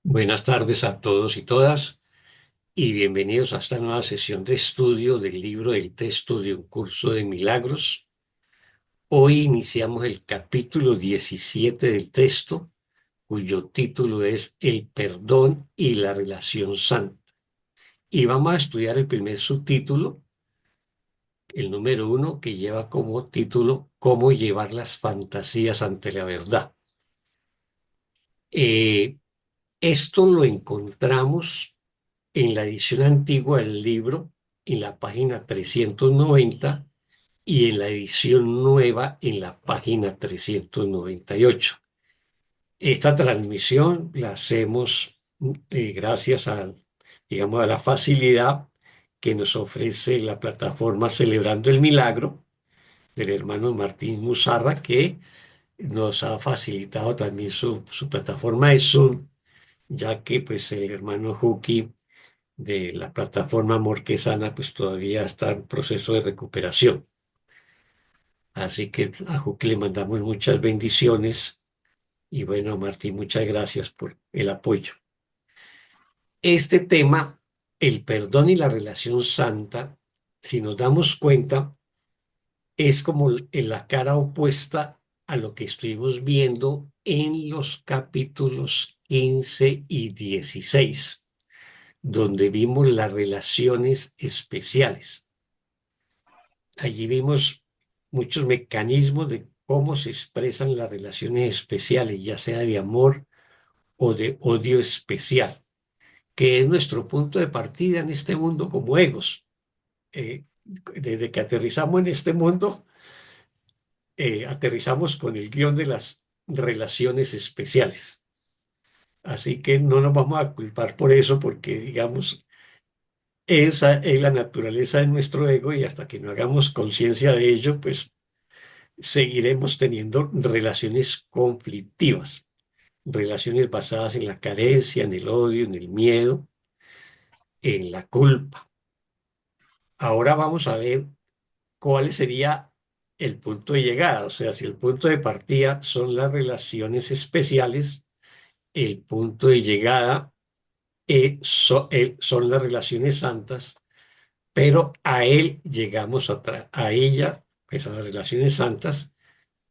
Buenas tardes a todos y todas y bienvenidos a esta nueva sesión de estudio del libro del texto de un curso de milagros. Hoy iniciamos el capítulo 17 del texto, cuyo título es El perdón y la relación santa. Y vamos a estudiar el primer subtítulo, el número 1, que lleva como título Cómo llevar las fantasías ante la verdad. Eh, Esto lo encontramos en la edición antigua del libro, en la página 390, y en la edición nueva, en la página 398. Esta transmisión la hacemos gracias a, digamos, a la facilidad que nos ofrece la plataforma Celebrando el Milagro del hermano Martín Musarra, que nos ha facilitado también su plataforma de Zoom, ya que pues el hermano Juki de la plataforma Amor que Sana, pues todavía está en proceso de recuperación. Así que a Juki le mandamos muchas bendiciones y bueno, Martín, muchas gracias por el apoyo. Este tema, el perdón y la relación santa, si nos damos cuenta, es como en la cara opuesta a lo que estuvimos viendo en los capítulos 15 y 16, donde vimos las relaciones especiales. Allí vimos muchos mecanismos de cómo se expresan las relaciones especiales, ya sea de amor o de odio especial, que es nuestro punto de partida en este mundo como egos. Desde que aterrizamos en este mundo, aterrizamos con el guión de las relaciones especiales. Así que no nos vamos a culpar por eso, porque digamos, esa es la naturaleza de nuestro ego y hasta que no hagamos conciencia de ello, pues seguiremos teniendo relaciones conflictivas, relaciones basadas en la carencia, en el odio, en el miedo, en la culpa. Ahora vamos a ver cuál sería el punto de llegada, o sea, si el punto de partida son las relaciones especiales, el punto de llegada son las relaciones santas, pero a él llegamos a ella, pues a las relaciones santas,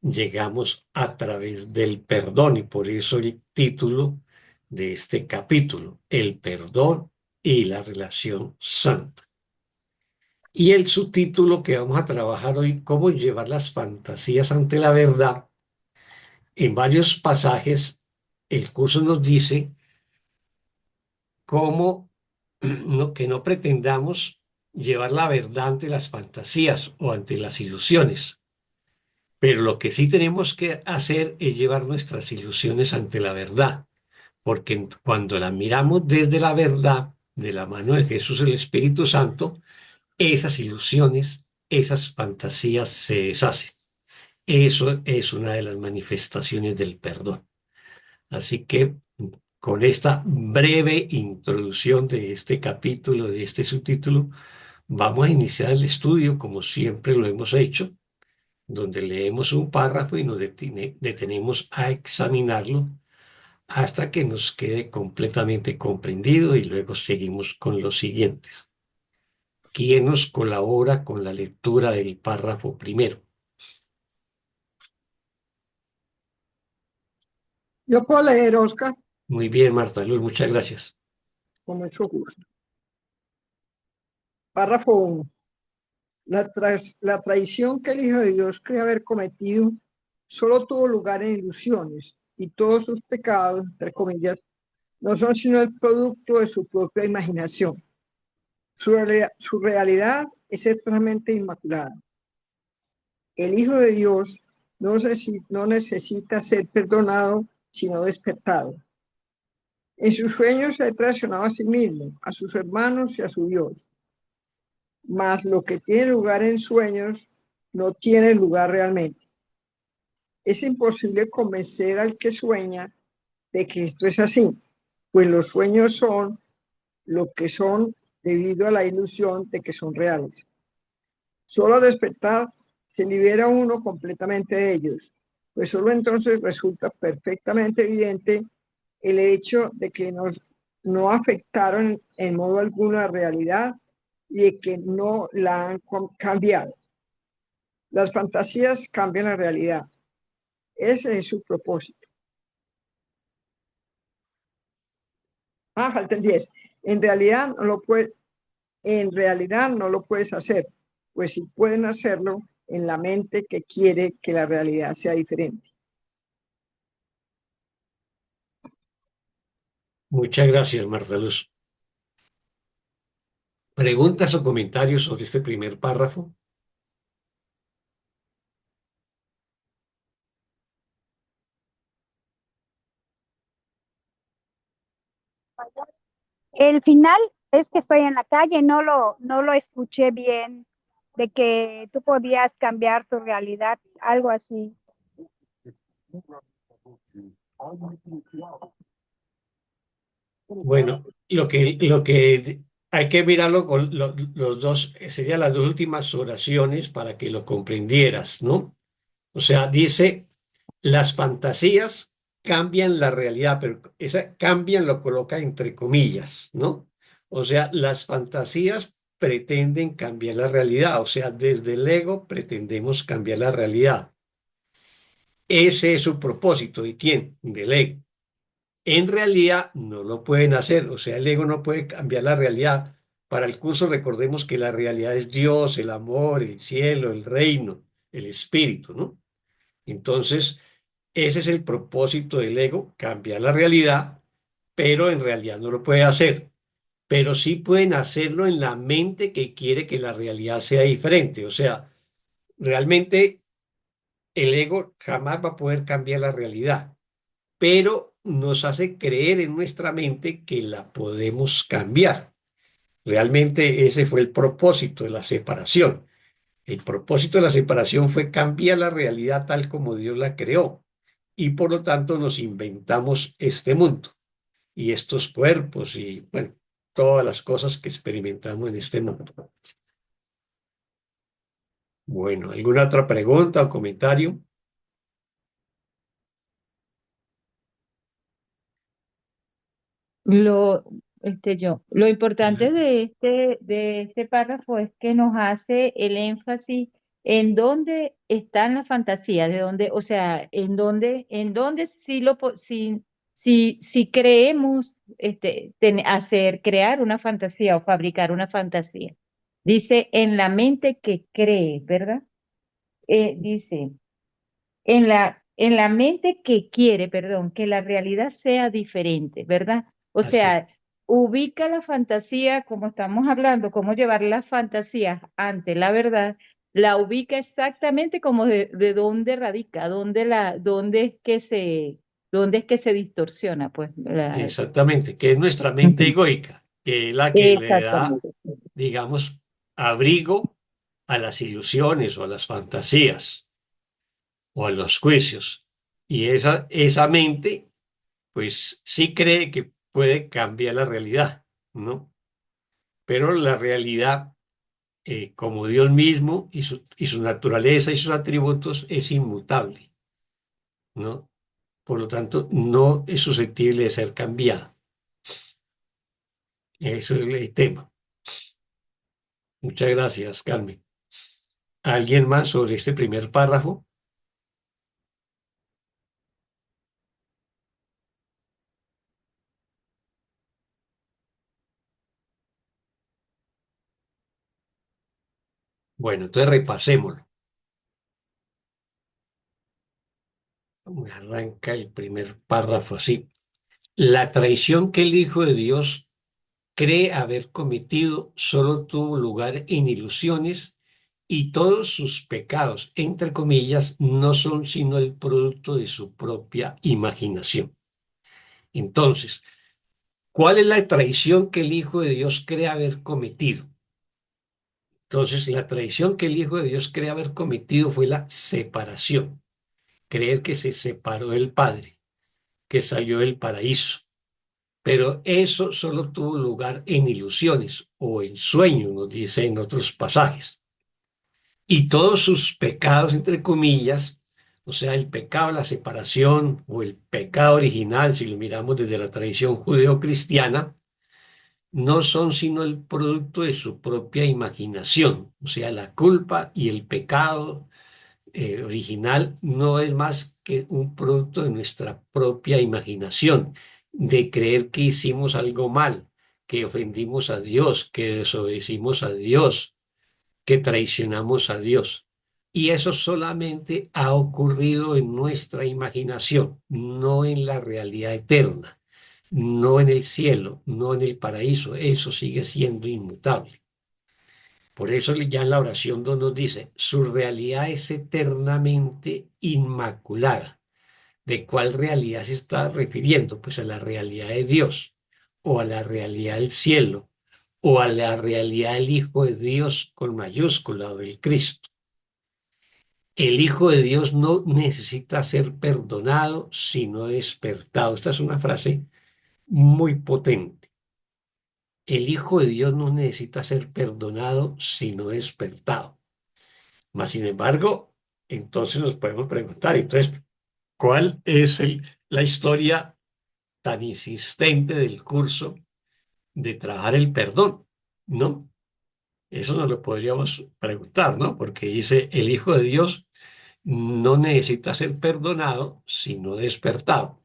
llegamos a través del perdón y por eso el título de este capítulo, el perdón y la relación santa. Y el subtítulo que vamos a trabajar hoy, cómo llevar las fantasías ante la verdad. En varios pasajes el curso nos dice cómo que no pretendamos llevar la verdad ante las fantasías o ante las ilusiones. Pero lo que sí tenemos que hacer es llevar nuestras ilusiones ante la verdad, porque cuando la miramos desde la verdad, de la mano de Jesús el Espíritu Santo, esas ilusiones, esas fantasías se deshacen. Eso es una de las manifestaciones del perdón. Así que con esta breve introducción de este capítulo, de este subtítulo, vamos a iniciar el estudio como siempre lo hemos hecho, donde leemos un párrafo y nos detenemos a examinarlo hasta que nos quede completamente comprendido y luego seguimos con los siguientes. ¿Quién nos colabora con la lectura del párrafo primero? Yo puedo leer, Oscar, Muy bien, Marta Luz, muchas gracias. con mucho gusto. Párrafo 1. La traición que el Hijo de Dios cree haber cometido solo tuvo lugar en ilusiones, y todos sus pecados, entre comillas, no son sino el producto de su propia imaginación. Su realidad es eternamente inmaculada. El Hijo de Dios no necesita ser perdonado, sino despertado. En sus sueños se ha traicionado a sí mismo, a sus hermanos y a su Dios. Mas lo que tiene lugar en sueños no tiene lugar realmente. Es imposible convencer al que sueña de que esto es así, pues los sueños son lo que son debido a la ilusión de que son reales. Solo al despertar se libera uno completamente de ellos, pues solo entonces resulta perfectamente evidente el hecho de que no afectaron en modo alguno la realidad y de que no la han cambiado. Las fantasías cambian la realidad. Ese es su propósito. Falta el 10. En realidad no lo puede, en realidad no lo puedes hacer, pues si pueden hacerlo en la mente que quiere que la realidad sea diferente. Muchas gracias, Marta Luz. ¿Preguntas o comentarios sobre este primer párrafo? El final es que estoy en la calle, no lo escuché bien, de que tú podías cambiar tu realidad, algo así. Bueno, lo que hay que mirarlo con los dos, serían las dos últimas oraciones para que lo comprendieras, ¿no? O sea, dice, las fantasías cambian la realidad, pero esa cambian lo coloca entre comillas, ¿no? O sea, las fantasías pretenden cambiar la realidad, o sea, desde el ego pretendemos cambiar la realidad. Ese es su propósito. ¿De quién? Del ego. En realidad no lo pueden hacer, o sea, el ego no puede cambiar la realidad. Para el curso recordemos que la realidad es Dios, el amor, el cielo, el reino, el espíritu, ¿no? Entonces, ese es el propósito del ego, cambiar la realidad, pero en realidad no lo puede hacer. Pero sí pueden hacerlo en la mente que quiere que la realidad sea diferente. O sea, realmente el ego jamás va a poder cambiar la realidad, pero nos hace creer en nuestra mente que la podemos cambiar. Realmente ese fue el propósito de la separación. El propósito de la separación fue cambiar la realidad tal como Dios la creó y por lo tanto nos inventamos este mundo y estos cuerpos y bueno, todas las cosas que experimentamos en este mundo. Bueno, ¿alguna otra pregunta o comentario? Lo, lo importante Adelante. de este párrafo es que nos hace el énfasis en dónde están las fantasías, de dónde, o sea, en dónde sí si creemos crear una fantasía o fabricar una fantasía. Dice en la mente que cree, ¿verdad? Dice en la mente que quiere, perdón, que la realidad sea diferente, ¿verdad? O Así, sea, ubica la fantasía, como estamos hablando, cómo llevar las fantasías ante la verdad, la ubica exactamente como de dónde radica, dónde es que se distorsiona, pues. exactamente, que es nuestra mente Ujú. egoica, que es la que le da, Exactamente. digamos, abrigo a las ilusiones o a las fantasías o a los juicios. Y esa mente, pues sí cree que puede cambiar la realidad, ¿no? Pero la realidad, como Dios mismo y su naturaleza y sus atributos, es inmutable, ¿no? Por lo tanto, no es susceptible de ser cambiada. Eso es el tema. Muchas gracias, Carmen. ¿Alguien más sobre este primer párrafo? Bueno, entonces repasémoslo. Arranca el primer párrafo así. La traición que el Hijo de Dios cree haber cometido solo tuvo lugar en ilusiones y todos sus pecados, entre comillas, no son sino el producto de su propia imaginación. Entonces, ¿cuál es la traición que el Hijo de Dios cree haber cometido? Entonces, la traición que el Hijo de Dios cree haber cometido fue la separación, creer que se separó del Padre, que salió del paraíso. Pero eso solo tuvo lugar en ilusiones o en sueños, nos dice en otros pasajes. Y todos sus pecados, entre comillas, O sea, el pecado, la separación o el pecado original, si lo miramos desde la tradición judeocristiana, no son sino el producto de su propia imaginación. O sea, la culpa y el pecado original no es más que un producto de nuestra propia imaginación, de creer que hicimos algo mal, que ofendimos a Dios, que desobedecimos a Dios, que traicionamos a Dios. Y eso solamente ha ocurrido en nuestra imaginación, no en la realidad eterna, no en el cielo, no en el paraíso. Eso sigue siendo inmutable. Por eso ya en la oración nos dice, su realidad es eternamente inmaculada. ¿De cuál realidad se está refiriendo? Pues a la realidad de Dios, o a la realidad del cielo, o a la realidad del Hijo de Dios con mayúscula, o del Cristo. El Hijo de Dios no necesita ser perdonado, sino despertado. Esta es una frase muy potente. El Hijo de Dios no necesita ser perdonado, sino despertado. Mas, sin embargo, entonces nos podemos preguntar, entonces, ¿cuál es la historia tan insistente del curso de trabajar el perdón? ¿No? Eso nos lo podríamos preguntar, ¿no? Porque dice, el Hijo de Dios no necesita ser perdonado, sino despertado.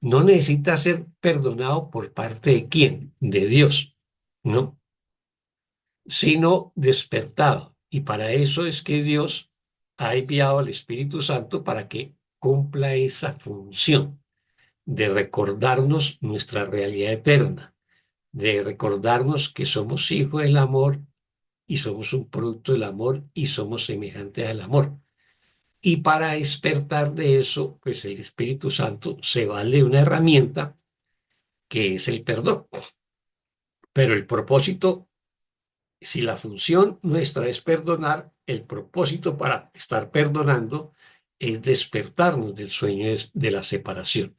No necesita ser perdonado por parte de quién, de Dios, ¿no? Sino despertado. Y para eso es que Dios ha enviado al Espíritu Santo para que cumpla esa función de recordarnos nuestra realidad eterna, de recordarnos que somos hijos del amor y somos un producto del amor y somos semejantes al amor. Y para despertar de eso, pues el Espíritu Santo se vale de una herramienta que es el perdón. Pero el propósito, si la función nuestra es perdonar, el propósito para estar perdonando es despertarnos del sueño de la separación.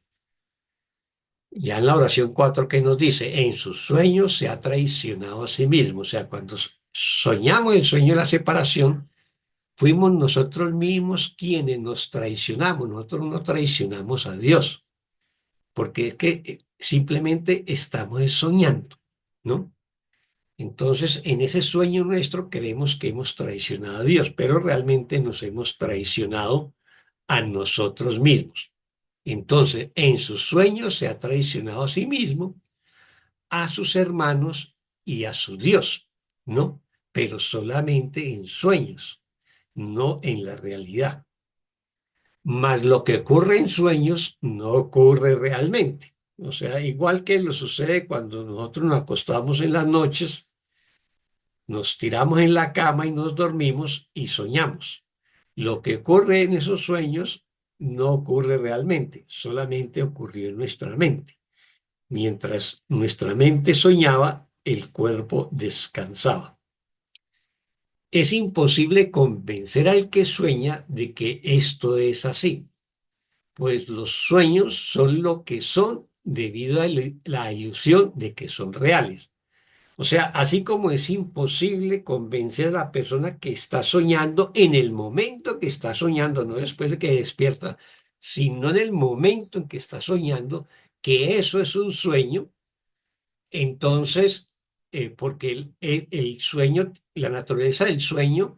Ya en la oración 4 que nos dice, en sus sueños se ha traicionado a sí mismo. O sea, cuando soñamos el sueño de la separación, fuimos nosotros mismos quienes nos traicionamos. Nosotros no traicionamos a Dios, porque es que simplemente estamos soñando, ¿no? Entonces, en ese sueño nuestro creemos que hemos traicionado a Dios, pero realmente nos hemos traicionado a nosotros mismos. Entonces, en sus sueños se ha traicionado a sí mismo, a sus hermanos y a su Dios, ¿no? Pero solamente en sueños, no en la realidad. Mas lo que ocurre en sueños no ocurre realmente. O sea, igual que lo sucede cuando nosotros nos acostamos en las noches, nos tiramos en la cama y nos dormimos y soñamos. Lo que ocurre en esos sueños no ocurre realmente, solamente ocurrió en nuestra mente. Mientras nuestra mente soñaba, el cuerpo descansaba. Es imposible convencer al que sueña de que esto es así, pues los sueños son lo que son debido a la ilusión de que son reales. O sea, así como es imposible convencer a la persona que está soñando en el momento que está soñando, no después de que despierta, sino en el momento en que está soñando, que eso es un sueño, entonces, porque el sueño, la naturaleza del sueño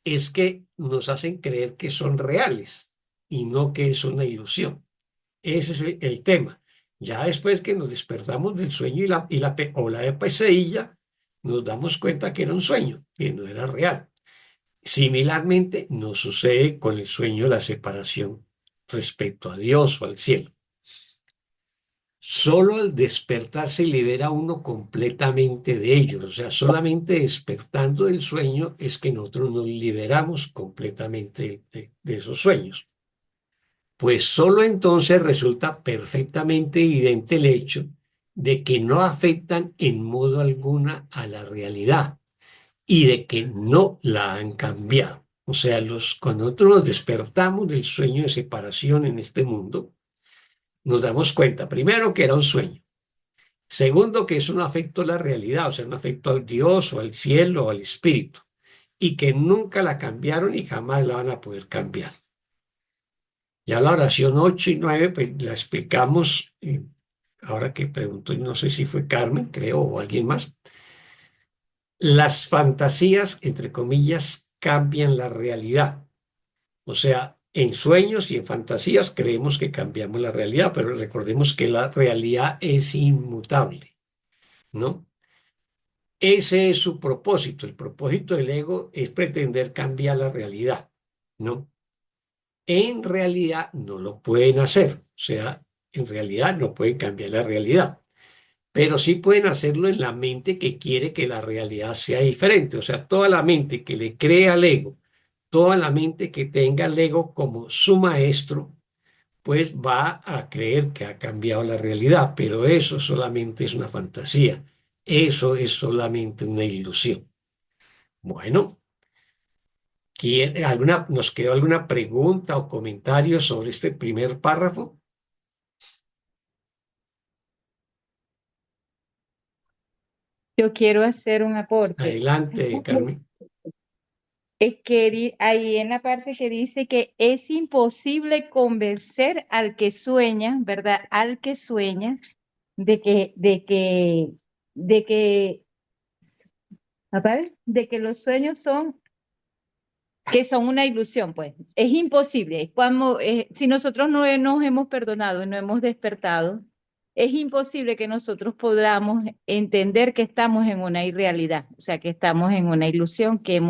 es que nos hacen creer que son reales y no que es una ilusión. Ese es el tema. Ya después que nos despertamos del sueño o la pesadilla, nos damos cuenta que era un sueño, que no era real. Similarmente, nos sucede con el sueño de la separación respecto a Dios o al cielo. Solo al despertar se libera uno completamente de ellos. O sea, solamente despertando del sueño es que nosotros nos liberamos completamente de esos sueños. Pues solo entonces resulta perfectamente evidente el hecho de que no afectan en modo alguna a la realidad y de que no la han cambiado. O sea, cuando nosotros nos despertamos del sueño de separación en este mundo, nos damos cuenta, primero, que era un sueño. Segundo, que eso no afectó a la realidad, o sea, no afectó al Dios o al cielo o al espíritu, y que nunca la cambiaron y jamás la van a poder cambiar. Ya la oración 8 y 9 pues la explicamos, ahora que pregunto, no sé si fue Carmen, creo, o alguien más. Las fantasías, entre comillas, cambian la realidad. O sea, en sueños y en fantasías creemos que cambiamos la realidad, pero recordemos que la realidad es inmutable, ¿no? Ese es su propósito. El propósito del ego es pretender cambiar la realidad, ¿no? En realidad no lo pueden hacer. O sea, en realidad no pueden cambiar la realidad, pero sí pueden hacerlo en la mente que quiere que la realidad sea diferente. O sea, toda la mente que le crea al ego, toda la mente que tenga al ego como su maestro, pues va a creer que ha cambiado la realidad, pero eso solamente es una fantasía, eso es solamente una ilusión. Bueno, ¿nos quedó alguna pregunta o comentario sobre este primer párrafo? Yo quiero hacer un aporte. Adelante, Carmen. Es que ahí en la parte que dice que es imposible convencer al que sueña, ¿verdad? Al que sueña de que, de que los sueños son una ilusión, pues. Es imposible. Si nosotros no nos hemos perdonado y no hemos despertado, es imposible que nosotros podamos entender que estamos en una irrealidad, o sea, que estamos en una ilusión, que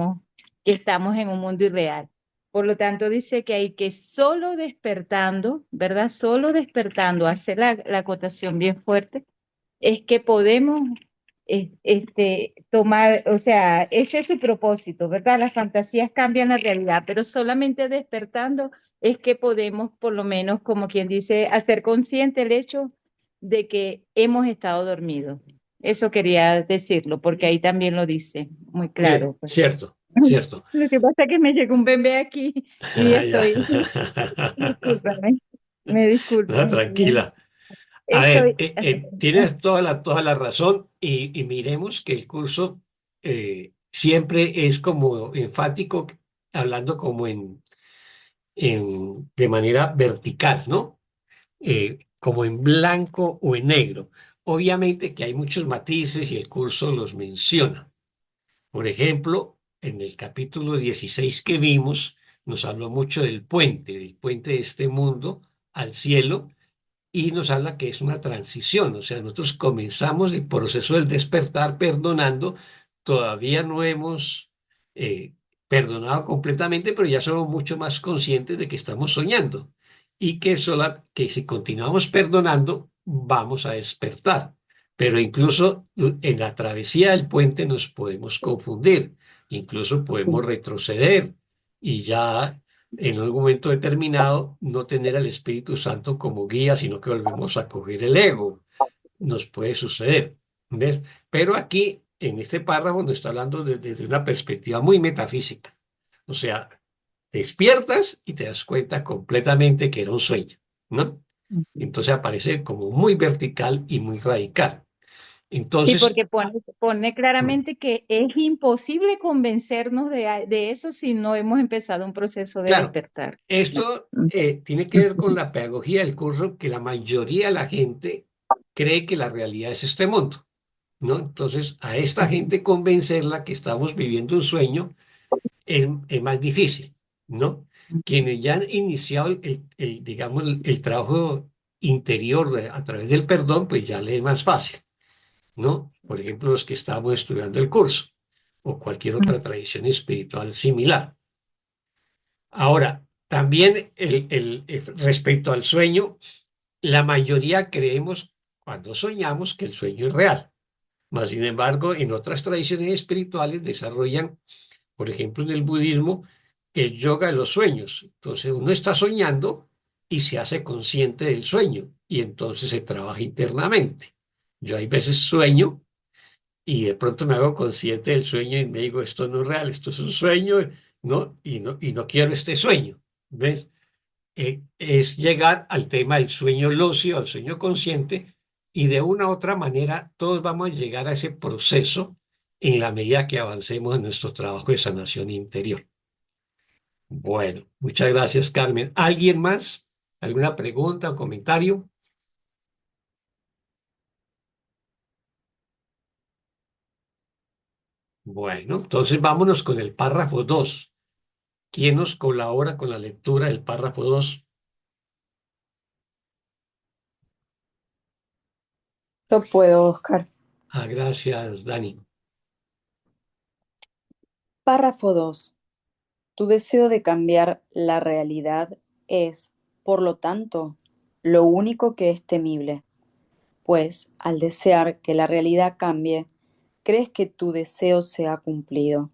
estamos en un mundo irreal. Por lo tanto, dice que hay que solo despertando, ¿verdad? Solo despertando, hacer la acotación bien fuerte, es que podemos tomar, o sea, ese es su propósito, ¿verdad? Las fantasías cambian la realidad, pero solamente despertando es que podemos, por lo menos, como quien dice, hacer consciente el hecho de que hemos estado dormidos. Eso quería decirlo, porque ahí también lo dice muy Sí, claro, pues. cierto, cierto. Lo que pasa es que me llegó un bebé aquí y Ah, ya. estoy, discúlpame, me No, disculpen. tranquila. A ver, Estoy, tienes toda la razón y miremos que el curso siempre es como enfático, hablando como de manera vertical, ¿no? Como en blanco o en negro. Obviamente que hay muchos matices y el curso los menciona. Por ejemplo, en el capítulo 16 que vimos, nos habló mucho del puente de este mundo al cielo y nos habla que es una transición, o sea, nosotros comenzamos el proceso del despertar perdonando, todavía no hemos perdonado completamente, pero ya somos mucho más conscientes de que estamos soñando y que si continuamos perdonando, vamos a despertar. Pero incluso en la travesía del puente nos podemos confundir, incluso podemos retroceder y ya en algún momento determinado no tener al Espíritu Santo como guía, sino que volvemos a coger el ego. Nos puede suceder, ¿ves? Pero aquí, en este párrafo, nos está hablando desde una perspectiva muy metafísica. O sea, despiertas y te das cuenta completamente que era un sueño, ¿no? Entonces aparece como muy vertical y muy radical. sí, Entonces, porque pone mm, claramente que es imposible convencernos de eso si no hemos empezado un proceso de claro, despertar. esto tiene que ver con la pedagogía del curso, que la mayoría de la gente cree que la realidad es este mundo, ¿no? Entonces, a esta gente convencerla que estamos viviendo un sueño es más difícil, ¿no? Quienes ya han iniciado digamos, el trabajo interior a través del perdón, pues ya les es más fácil, ¿no? Por ejemplo, los que estamos estudiando el curso o cualquier otra tradición espiritual similar. Ahora, también respecto al sueño, la mayoría creemos cuando soñamos que el sueño es real. Mas, sin embargo, en otras tradiciones espirituales desarrollan, por ejemplo, en el budismo, el yoga de los sueños. Entonces, uno está soñando y se hace consciente del sueño y entonces se trabaja internamente. Yo hay veces sueño y de pronto me hago consciente del sueño y me digo, esto no es real, esto es un sueño, ¿no? Y no quiero este sueño, ¿ves? Es llegar al tema del sueño lúcido, al sueño consciente, y de una u otra manera todos vamos a llegar a ese proceso en la medida que avancemos en nuestro trabajo de sanación interior. Bueno, muchas gracias, Carmen. ¿Alguien más? ¿Alguna pregunta o comentario? Bueno, entonces vámonos con el párrafo 2. ¿Quién nos colabora con la lectura del párrafo 2? Yo puedo, Oscar. Ah, gracias, Dani. Párrafo 2. Tu deseo de cambiar la realidad es, por lo tanto, lo único que es temible, pues al desear que la realidad cambie, crees que tu deseo se ha cumplido.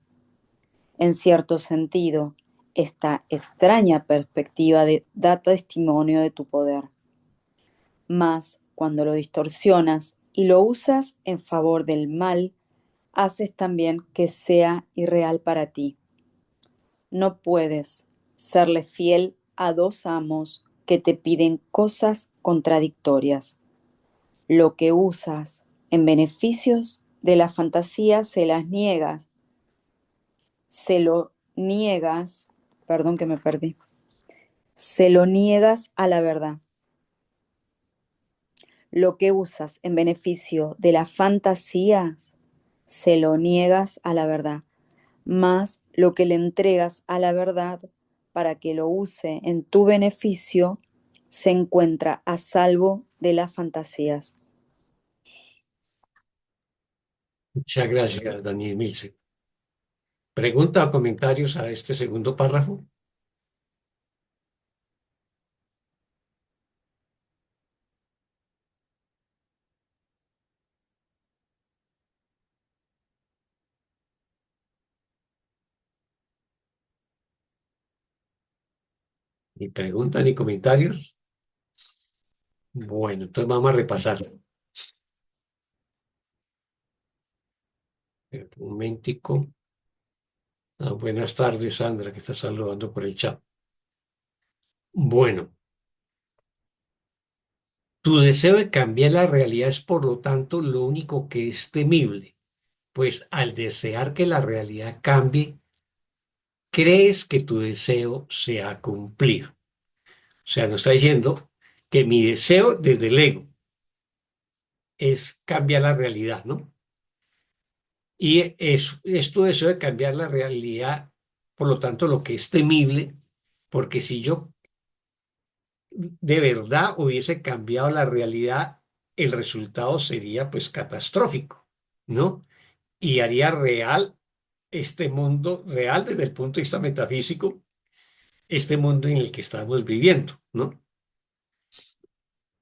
En cierto sentido, esta extraña perspectiva da testimonio de tu poder. Mas, cuando lo distorsionas y lo usas en favor del mal, haces también que sea irreal para ti. No puedes serle fiel a dos amos que te piden cosas contradictorias. Lo que usas en beneficios de la fantasía se lo niegas, perdón que me perdí, se lo niegas a la verdad. Lo que usas en beneficio de la fantasía, se lo niegas a la verdad. Más lo que le entregas a la verdad para que lo use en tu beneficio, se encuentra a salvo de las fantasías. Muchas gracias, Daniel Milce. ¿Pregunta o comentarios a este segundo párrafo? Ni pregunta ni comentarios. Bueno, entonces vamos a repasar. Un momentico. Ah, buenas tardes, Sandra, que está saludando por el chat. Bueno, tu deseo de cambiar la realidad es, por lo tanto, lo único que es temible, pues al desear que la realidad cambie, crees que tu deseo se ha cumplido. O sea, nos está diciendo que mi deseo desde el ego es cambiar la realidad, ¿no? Y es tu deseo de cambiar la realidad, por lo tanto, lo que es temible, porque si yo de verdad hubiese cambiado la realidad, el resultado sería pues catastrófico, ¿no? Y haría real este mundo, real desde el punto de vista metafísico, este mundo en el que estamos viviendo, ¿no?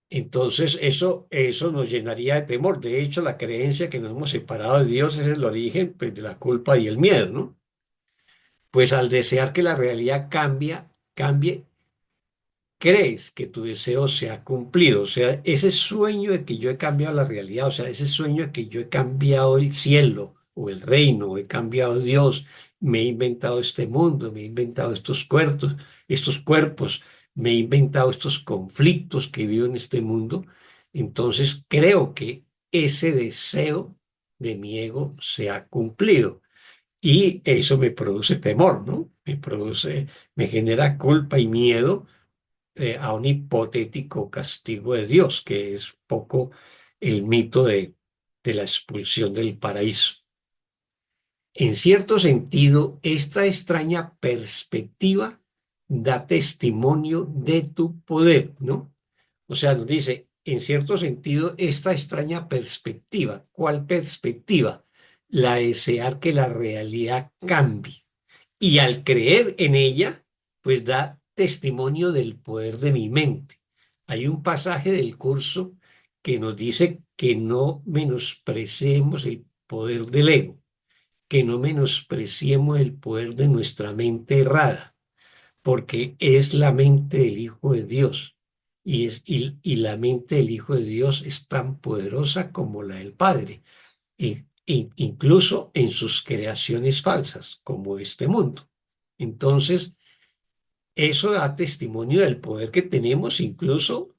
Entonces eso nos llenaría de temor. De hecho, la creencia que nos hemos separado de Dios es el origen pues, de la culpa y el miedo, ¿no? Pues al desear que la realidad cambie, crees que tu deseo se ha cumplido, o sea, ese sueño de que yo he cambiado la realidad, o sea, ese sueño de que yo he cambiado el cielo o el reino, o he cambiado Dios, me he inventado este mundo, me he inventado estos cuerpos, me he inventado estos conflictos que vivo en este mundo, entonces creo que ese deseo de mi ego se ha cumplido. Y eso me produce temor, ¿no? Me genera culpa y miedo a un hipotético castigo de Dios, que es poco el mito de la expulsión del paraíso. En cierto sentido, esta extraña perspectiva da testimonio de tu poder, ¿no? O sea, nos dice, en cierto sentido, esta extraña perspectiva. ¿Cuál perspectiva? La de desear que la realidad cambie. Y al creer en ella, pues da testimonio del poder de mi mente. Hay un pasaje del curso que nos dice que no menospreciemos el poder del ego, que no menospreciemos el poder de nuestra mente errada, porque es la mente del Hijo de Dios. Y la mente del Hijo de Dios es tan poderosa como la del Padre, incluso en sus creaciones falsas, como este mundo. Entonces, eso da testimonio del poder que tenemos incluso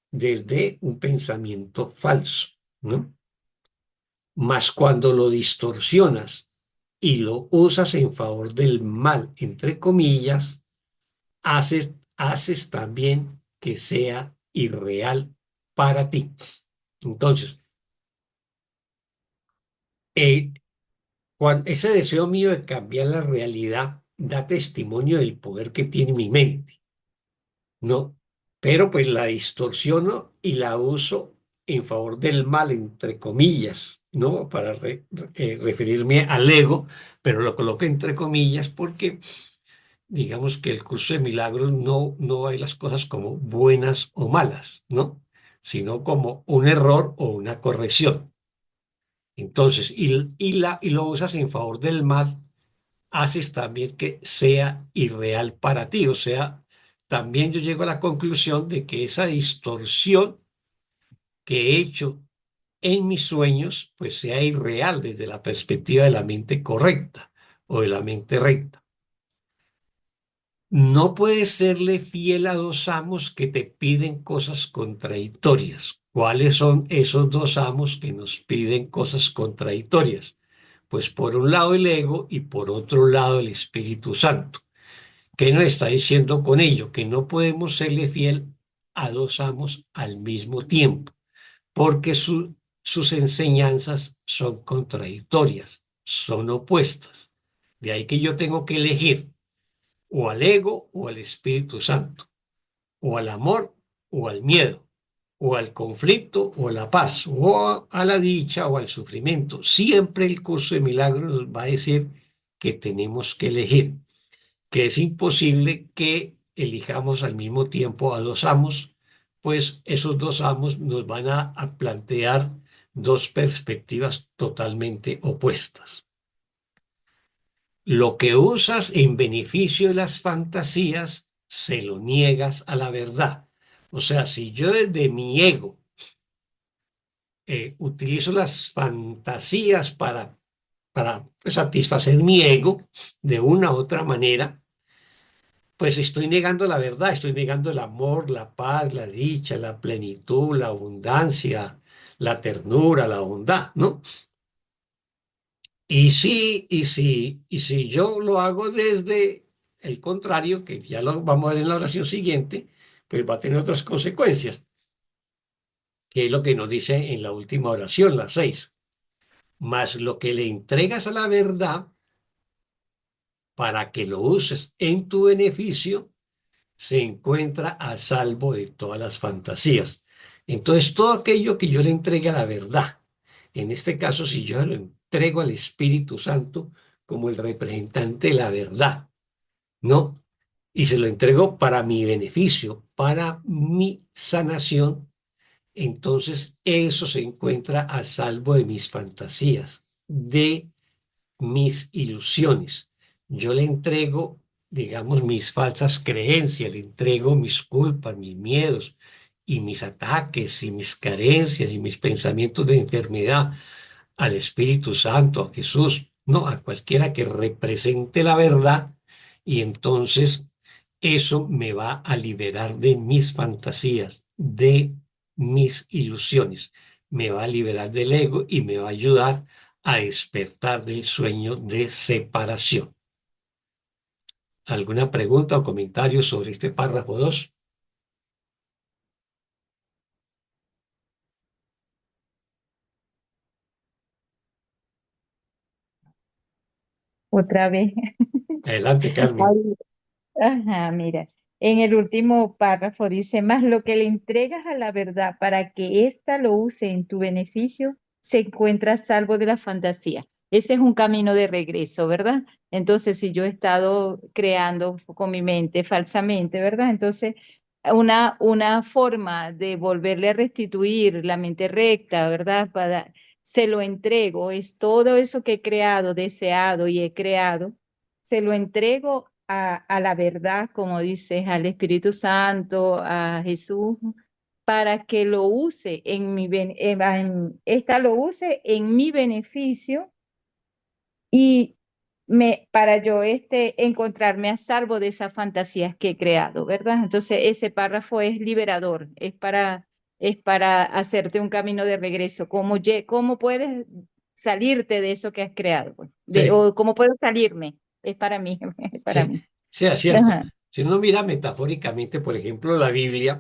desde un pensamiento falso, ¿no? Mas cuando lo distorsionas y lo usas en favor del mal, entre comillas, haces también que sea irreal para ti. Entonces, eh, ese deseo mío de cambiar la realidad da testimonio del poder que tiene mi mente, ¿no? Pero pues la distorsiono y la uso en favor del mal, entre comillas, ¿no? Para referirme al ego, pero lo coloco entre comillas porque digamos que el curso de milagros no ve las cosas como buenas o malas, ¿no? Sino como un error o una corrección. Entonces, y lo usas en favor del mal, haces también que sea irreal para ti. O sea, también yo llego a la conclusión de que esa distorsión que he hecho en mis sueños, pues sea irreal desde la perspectiva de la mente correcta o de la mente recta. No puedes serle fiel a dos amos que te piden cosas contradictorias. ¿Cuáles son esos dos amos que nos piden cosas contradictorias? Pues por un lado el ego y por otro lado el Espíritu Santo. ¿Qué nos está diciendo con ello? Que no podemos serle fiel a dos amos al mismo tiempo, porque sus enseñanzas son contradictorias, son opuestas. De ahí que yo tengo que elegir o al ego o al Espíritu Santo, o al amor o al miedo, o al conflicto o a la paz, o a la dicha o al sufrimiento. Siempre el curso de milagros nos va a decir que tenemos que elegir, que es imposible que elijamos al mismo tiempo a dos amos, pues esos dos amos nos van a plantear dos perspectivas totalmente opuestas. Lo que usas en beneficio de las fantasías, se lo niegas a la verdad. O sea, si yo desde mi ego utilizo las fantasías para satisfacer mi ego de una u otra manera, pues estoy negando la verdad, estoy negando el amor, la paz, la dicha, la plenitud, la abundancia, la ternura, la bondad, ¿no? Y si yo lo hago desde el contrario, que ya lo vamos a ver en la oración siguiente, pues va a tener otras consecuencias, que es lo que nos dice en la última oración, la 6. Más lo que le entregas a la verdad para que lo uses en tu beneficio, se encuentra a salvo de todas las fantasías. Entonces, todo aquello que yo le entregue a la verdad, en este caso, si yo lo entrego al Espíritu Santo como el representante de la verdad, ¿no? Y se lo entrego para mi beneficio, para mi sanación, entonces eso se encuentra a salvo de mis fantasías, de mis ilusiones. Yo le entrego, digamos, mis falsas creencias, le entrego mis culpas, mis miedos y mis ataques y mis carencias y mis pensamientos de enfermedad al Espíritu Santo, a Jesús, no, a cualquiera que represente la verdad, y entonces eso me va a liberar de mis fantasías, de mis ilusiones, me va a liberar del ego y me va a ayudar a despertar del sueño de separación. ¿Alguna pregunta o comentario sobre este párrafo 2? Otra vez. Adelante, Carmen. Ay, ajá, mira, en el último párrafo dice, más lo que le entregas a la verdad para que ésta lo use en tu beneficio, se encuentra a salvo de la fantasía. Ese es un camino de regreso, ¿verdad? Entonces, si yo he estado creando con mi mente falsamente, ¿verdad? Entonces, una forma de volverle a restituir la mente recta, ¿verdad? Se lo entrego, es todo eso que he creado, deseado y he creado se lo entrego a la verdad, como dices, al Espíritu Santo, a Jesús, para que lo use esta lo use en mi beneficio y para yo encontrarme a salvo de esas fantasías que he creado, ¿verdad? Entonces ese párrafo es liberador, es para hacerte un camino de regreso. ¿Cómo puedes salirte de eso que has creado, pues, Sí, o cómo puedo salirme, es para mí, es para sí, mí. sí, es cierto. Ajá. Si uno mira metafóricamente, por ejemplo, la Biblia,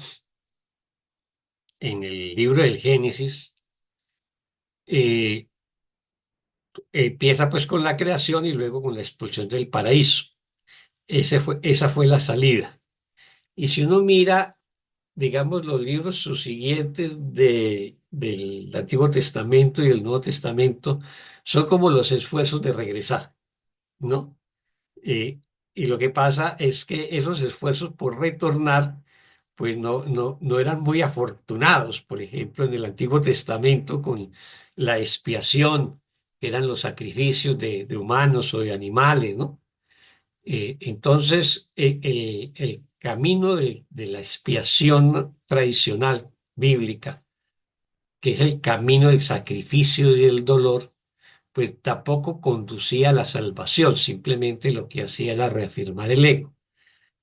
en el libro del Génesis, eh, empieza pues con la creación y luego con la expulsión del paraíso. Esa fue la salida. Y si uno mira, digamos, los libros subsiguientes del Antiguo Testamento y el Nuevo Testamento, son como los esfuerzos de regresar, ¿no? Eh, y lo que pasa es que esos esfuerzos por retornar, pues no eran muy afortunados. Por ejemplo, en el Antiguo Testamento, con la expiación, que eran los sacrificios de humanos o de animales, ¿no? Entonces, el camino de la expiación tradicional bíblica, que es el camino del sacrificio y del dolor, pues tampoco conducía a la salvación, simplemente lo que hacía era reafirmar el ego.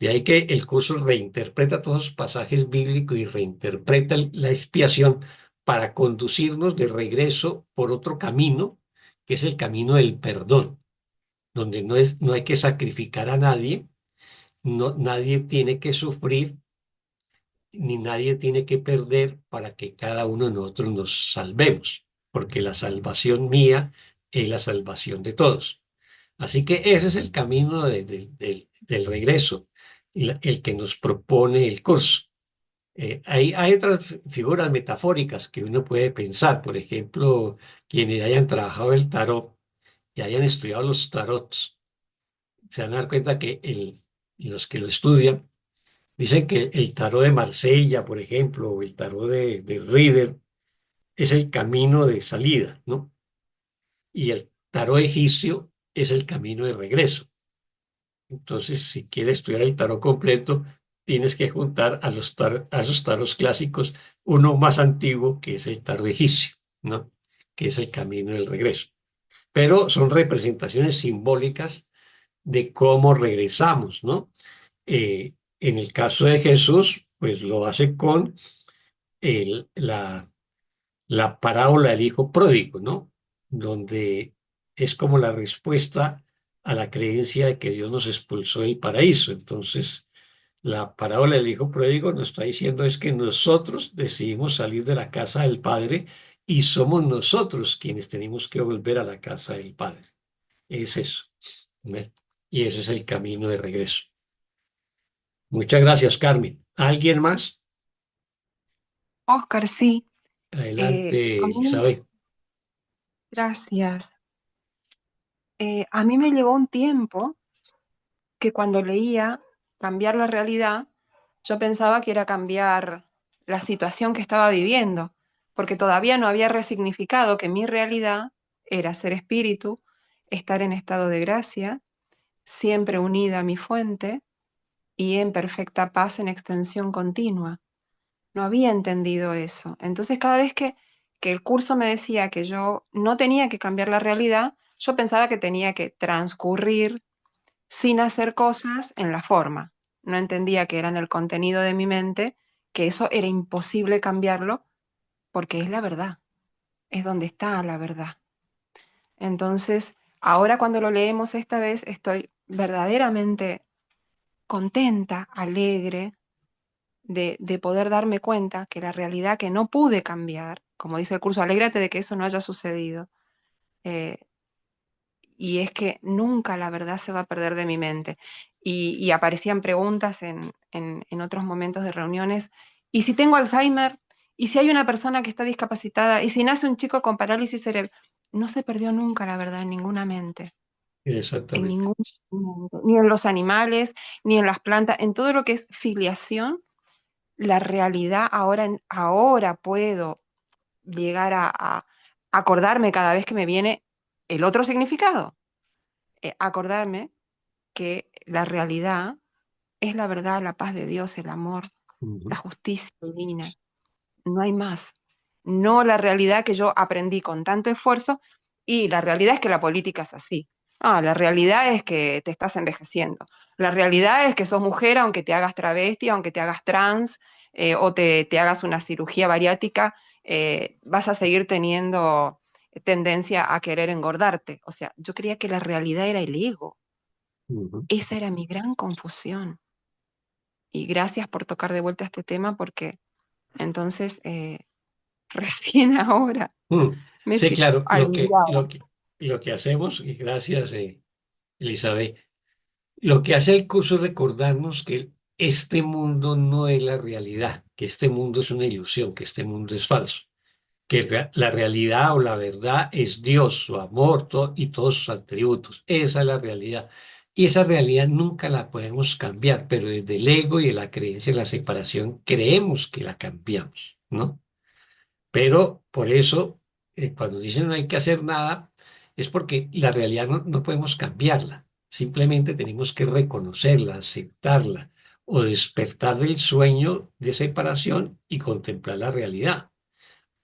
De ahí que el curso reinterpreta todos los pasajes bíblicos y reinterpreta la expiación para conducirnos de regreso por otro camino, que es el camino del perdón, donde no hay que sacrificar a nadie, nadie tiene que sufrir, ni nadie tiene que perder para que cada uno de nosotros nos salvemos, porque la salvación mía es la salvación de todos. Así que ese es el camino del regreso, el que nos propone el curso. Hay otras figuras metafóricas que uno puede pensar, por ejemplo, quienes hayan trabajado el tarot y hayan estudiado los tarots, se van a dar cuenta que los que lo estudian dicen que el tarot de Marsella, por ejemplo, o el tarot de Rider, es el camino de salida, ¿no? Y el tarot egipcio es el camino de regreso. Entonces, si quieres estudiar el tarot completo, tienes que juntar a esos tarots clásicos, uno más antiguo, que es el tarot egipcio, ¿no? Que es el camino del regreso. Pero son representaciones simbólicas de cómo regresamos, ¿no? En el caso de Jesús, pues lo hace con el- la, la parábola del hijo pródigo, ¿no? Donde es como la respuesta a la creencia de que Dios nos expulsó del paraíso. Entonces, la parábola del hijo pródigo nos está diciendo es que nosotros decidimos salir de la casa del Padre y somos nosotros quienes tenemos que volver a la casa del Padre. Es eso, ¿no? Y ese es el camino de regreso. Muchas gracias, Carmen. ¿Alguien más? Oscar, sí. Adelante, A mí, Isabel. gracias. A mí me llevó un tiempo que cuando leía Cambiar la realidad, yo pensaba que era cambiar la situación que estaba viviendo, porque todavía no había resignificado que mi realidad era ser espíritu, estar en estado de gracia, siempre unida a mi fuente y en perfecta paz en extensión continua. No había entendido eso. Entonces, cada vez que el curso me decía que yo no tenía que cambiar la realidad, yo pensaba que tenía que transcurrir sin hacer cosas en la forma. No entendía que era en el contenido de mi mente, que eso era imposible cambiarlo porque es la verdad, es donde está la verdad. Entonces, ahora cuando lo leemos esta vez, estoy verdaderamente contenta, alegre, de poder darme cuenta que la realidad que no pude cambiar, como dice el curso, alégrate de que eso no haya sucedido, eh, y es que nunca la verdad se va a perder de mi mente. Y aparecían preguntas en otros momentos de reuniones, ¿y si tengo Alzheimer? ¿Y si hay una persona que está discapacitada? ¿Y si nace un chico con parálisis cerebral? No se perdió nunca la verdad en ninguna mente, en Exactamente. ningún momento, ni en los animales, ni en las plantas, en todo lo que es filiación. La realidad ahora puedo llegar a acordarme cada vez que me viene el otro significado. Acordarme que la realidad es la verdad, la paz de Dios, el amor, la Ujú. justicia divina. No hay más. No la realidad que yo aprendí con tanto esfuerzo, y la realidad es que la política es así. La realidad es que te estás envejeciendo. La realidad es que sos mujer aunque te hagas travesti, aunque te hagas trans, o te hagas una cirugía bariátrica, vas a seguir teniendo tendencia a querer engordarte. O sea, yo creía que la realidad era el ego. Ujú. Esa era mi gran confusión. Y gracias por tocar de vuelta este tema porque entonces recién ahora Mm. me Sí, siento claro, aliviada. lo que hacemos, y gracias, Elizabeth, lo que hace el curso es recordarnos que este mundo no es la realidad, que este mundo es una ilusión, que este mundo es falso, que la realidad o la verdad es Dios, su amor y todos sus atributos. Esa es la realidad. Y esa realidad nunca la podemos cambiar, pero desde el ego y de la creencia de la separación creemos que la cambiamos, ¿no? Pero por eso, cuando dicen no hay que hacer nada, es porque la realidad no podemos cambiarla. Simplemente tenemos que reconocerla, aceptarla o despertar del sueño de separación y contemplar la realidad.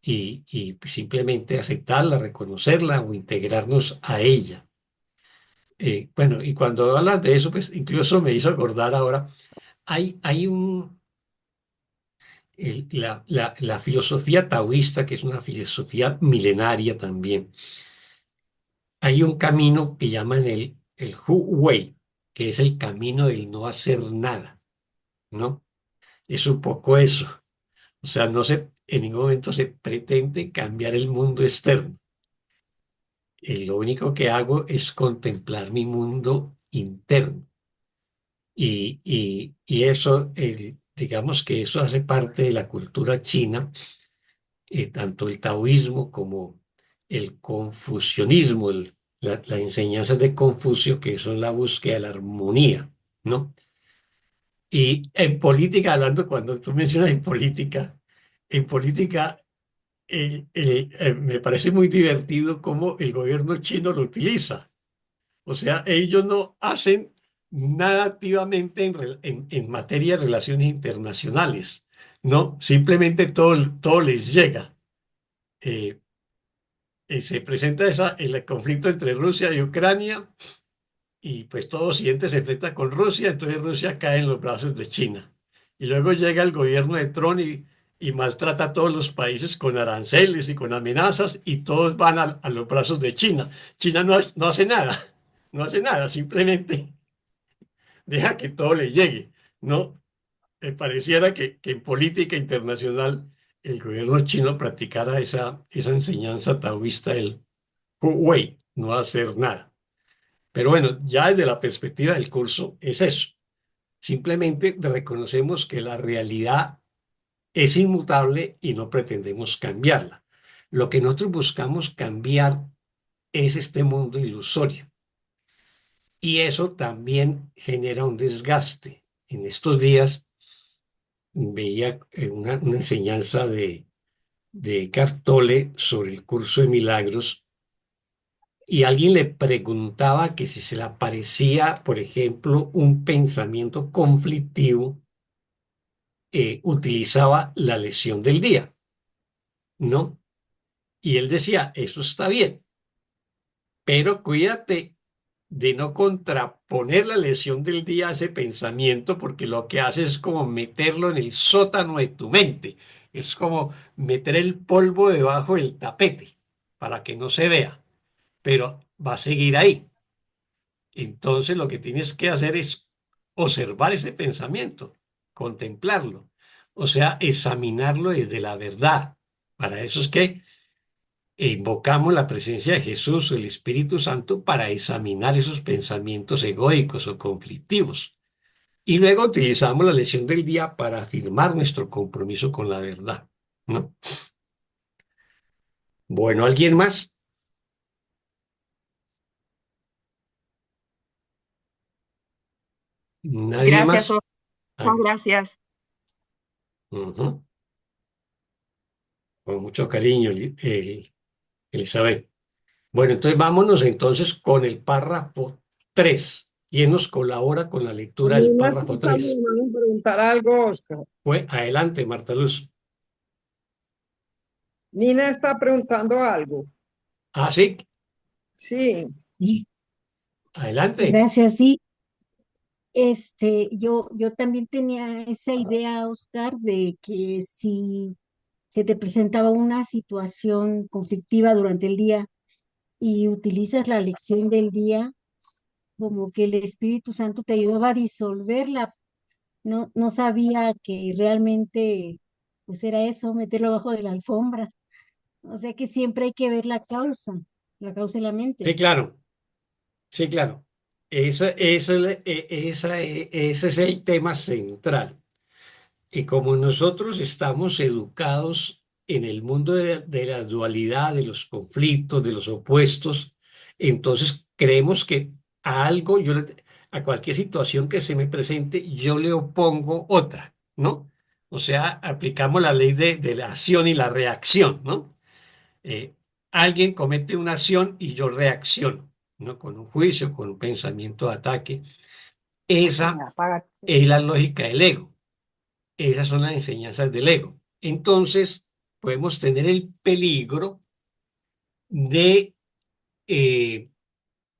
Y simplemente aceptarla, reconocerla o integrarnos a ella. Bueno, y cuando hablas de eso, pues incluso me hizo acordar ahora, hay la filosofía taoísta, que es una filosofía milenaria también. Hay un camino que llaman el Hu Wei, que es el camino del no hacer nada, ¿no? Es un poco eso. O sea, en ningún momento se pretende cambiar el mundo externo. Lo único que hago es contemplar mi mundo interno. Y eso, digamos que eso hace parte de la cultura china, tanto el taoísmo como el confucianismo, la enseñanza de Confucio, que son la búsqueda de la armonía, ¿no? Y en política, hablando, cuando tú mencionas en política me parece muy divertido cómo el gobierno chino lo utiliza. O sea, ellos no hacen nada activamente en materia de relaciones internacionales, ¿no? Simplemente todo les llega. Eh, Se presenta el conflicto entre Rusia y Ucrania y pues todo Occidente se enfrenta con Rusia, entonces Rusia cae en los brazos de China. Y luego llega el gobierno de Trump y maltrata a todos los países con aranceles y con amenazas y todos van a los brazos de China. China no hace nada, no hace nada, simplemente deja que todo le llegue, ¿no? Pareciera que en política internacional el gobierno chino practicara esa enseñanza taoísta, el Hu Wei, no hacer nada. Pero bueno, ya desde la perspectiva del curso es eso. Simplemente reconocemos que la realidad es inmutable y no pretendemos cambiarla. Lo que nosotros buscamos cambiar es este mundo ilusorio. Y eso también genera un desgaste. En estos días veía una enseñanza de Cartole sobre el curso de milagros y alguien le preguntaba que si se le aparecía, por ejemplo, un pensamiento conflictivo, utilizaba la lesión del día, ¿no? Y él decía, eso está bien, pero cuídate de no contraponer la lesión del día a ese pensamiento, porque lo que hace es como meterlo en el sótano de tu mente. Es como meter el polvo debajo del tapete para que no se vea, pero va a seguir ahí. Entonces lo que tienes que hacer es observar ese pensamiento, contemplarlo, o sea, examinarlo desde la verdad. Para eso es que invocamos la presencia de Jesús, el Espíritu Santo, para examinar esos pensamientos egoicos o conflictivos. Y luego utilizamos la lección del día para afirmar nuestro compromiso con la verdad, ¿no? Bueno, ¿alguien más? ¿Nadie Gracias, más? Oscar, Ah, muchas gracias. ujú. Con mucho cariño, Elizabeth. Bueno, entonces vámonos entonces con el párrafo 3. ¿Quién nos colabora con la lectura del Nina está párrafo 3? a preguntar algo, Oscar. Pues adelante, Marta Luz. Nina está preguntando algo. Ah, sí, Sí, Sí, adelante. gracias. Sí, yo también tenía esa idea, Oscar, de que si se te presentaba una situación conflictiva durante el día y utilizas la lección del día, como que el Espíritu Santo te ayudaba a disolverla. No sabía que realmente pues era eso, meterlo abajo de la alfombra. O sea que siempre hay que ver la causa en la mente. Sí, claro, sí, claro. Ese es el tema central. Y como nosotros estamos educados en el mundo de la dualidad, de los conflictos, de los opuestos, entonces creemos que a algo, a cualquier situación que se me presente, yo le opongo otra, ¿no? O sea, aplicamos la ley de la acción y la reacción, ¿no? Eh, Alguien comete una acción y yo reacciono, ¿no? Con un juicio, con un pensamiento de ataque. Esa es la lógica del ego. Esas son las enseñanzas del ego. Entonces, podemos tener el peligro de eh,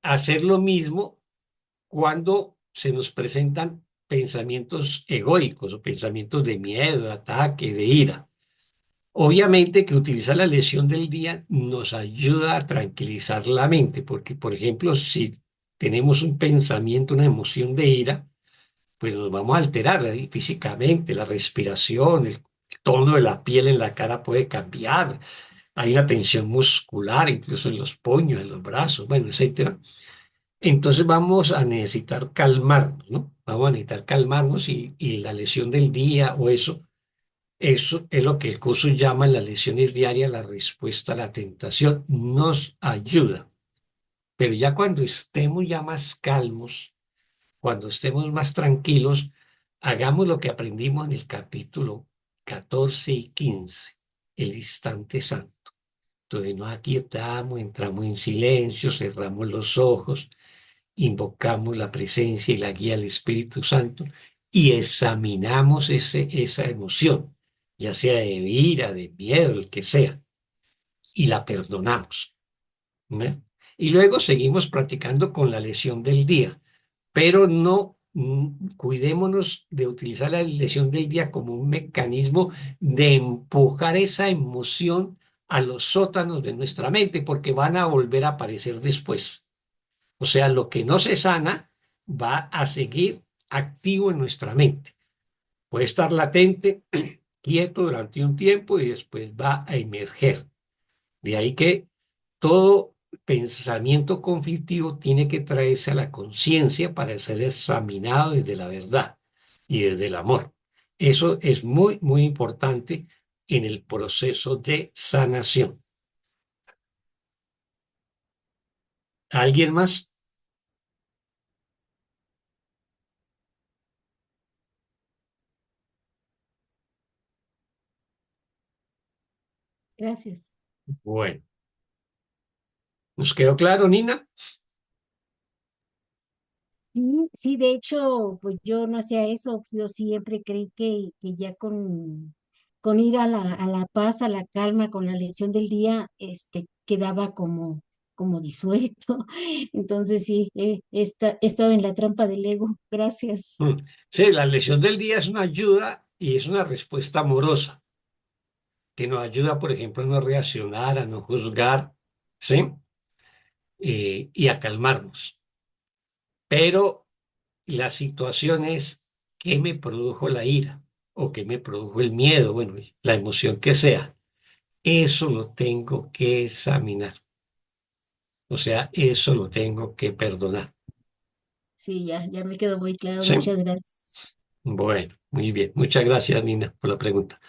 hacer lo mismo cuando se nos presentan pensamientos egoicos o pensamientos de miedo, de ataque, de ira. Obviamente que utilizar la lesión del día nos ayuda a tranquilizar la mente, porque, por ejemplo, si tenemos un pensamiento, una emoción de ira, pues nos vamos a alterar ahí físicamente, la respiración, el tono de la piel en la cara puede cambiar, hay una tensión muscular, incluso en los puños, en los brazos, bueno, etcétera. Entonces vamos a necesitar calmarnos, ¿no? Vamos a necesitar calmarnos y la lesión del día o eso es lo que el curso llama en las lesiones diarias la respuesta a la tentación. Nos ayuda, pero ya cuando estemos ya más calmos, cuando estemos más tranquilos, hagamos lo que aprendimos en el capítulo 14 y 15, el instante santo. Entonces nos aquietamos, entramos en silencio, cerramos los ojos, invocamos la presencia y la guía del Espíritu Santo y examinamos esa emoción, ya sea de ira, de miedo, el que sea, y la perdonamos, ¿no? Y luego seguimos practicando con la lección del día, pero no cuidémonos de utilizar la lesión del día como un mecanismo de empujar esa emoción a los sótanos de nuestra mente, porque van a volver a aparecer después. O sea, lo que no se sana va a seguir activo en nuestra mente. Puede estar latente, quieto durante un tiempo y después va a emerger. De ahí que todo pensamiento conflictivo tiene que traerse a la conciencia para ser examinado desde la verdad y desde el amor. Eso es muy, muy importante en el proceso de sanación. ¿Alguien más? Gracias. Bueno, ¿nos quedó claro, Nina? Sí, sí, de hecho, pues yo no hacía eso, yo siempre creí que ya con ir a a la paz, a la calma, con la lección del día, quedaba como disuelto. Entonces sí, he estado en la trampa del ego. Gracias. Mm. Sí, la lección del día es una ayuda y es una respuesta amorosa que nos ayuda, por ejemplo, a no reaccionar, a no juzgar, ¿sí? Y a calmarnos. Pero la situación es qué me produjo la ira o qué me produjo el miedo, bueno, la emoción que sea. Eso lo tengo que examinar. O sea, eso lo tengo que perdonar. Sí, ya me quedó muy claro. ¿Sí? Muchas gracias. Bueno, muy bien. Muchas gracias, Nina, por la pregunta.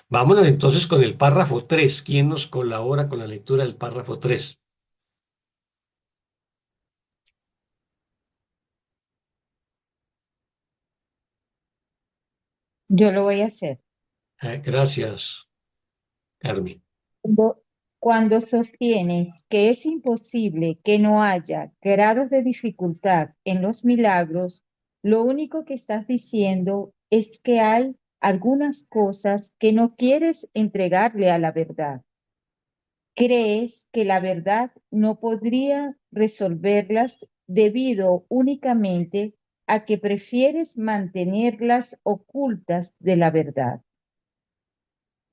Vámonos entonces con el párrafo 3. ¿Quién nos colabora con la lectura del párrafo 3? Yo lo voy a hacer. Gracias, Carmen. Cuando, cuando sostienes que es imposible que no haya grados de dificultad en los milagros, lo único que estás diciendo es que hay algunas cosas que no quieres entregarle a la verdad. Crees que la verdad no podría resolverlas debido únicamente a que prefieres mantenerlas ocultas de la verdad.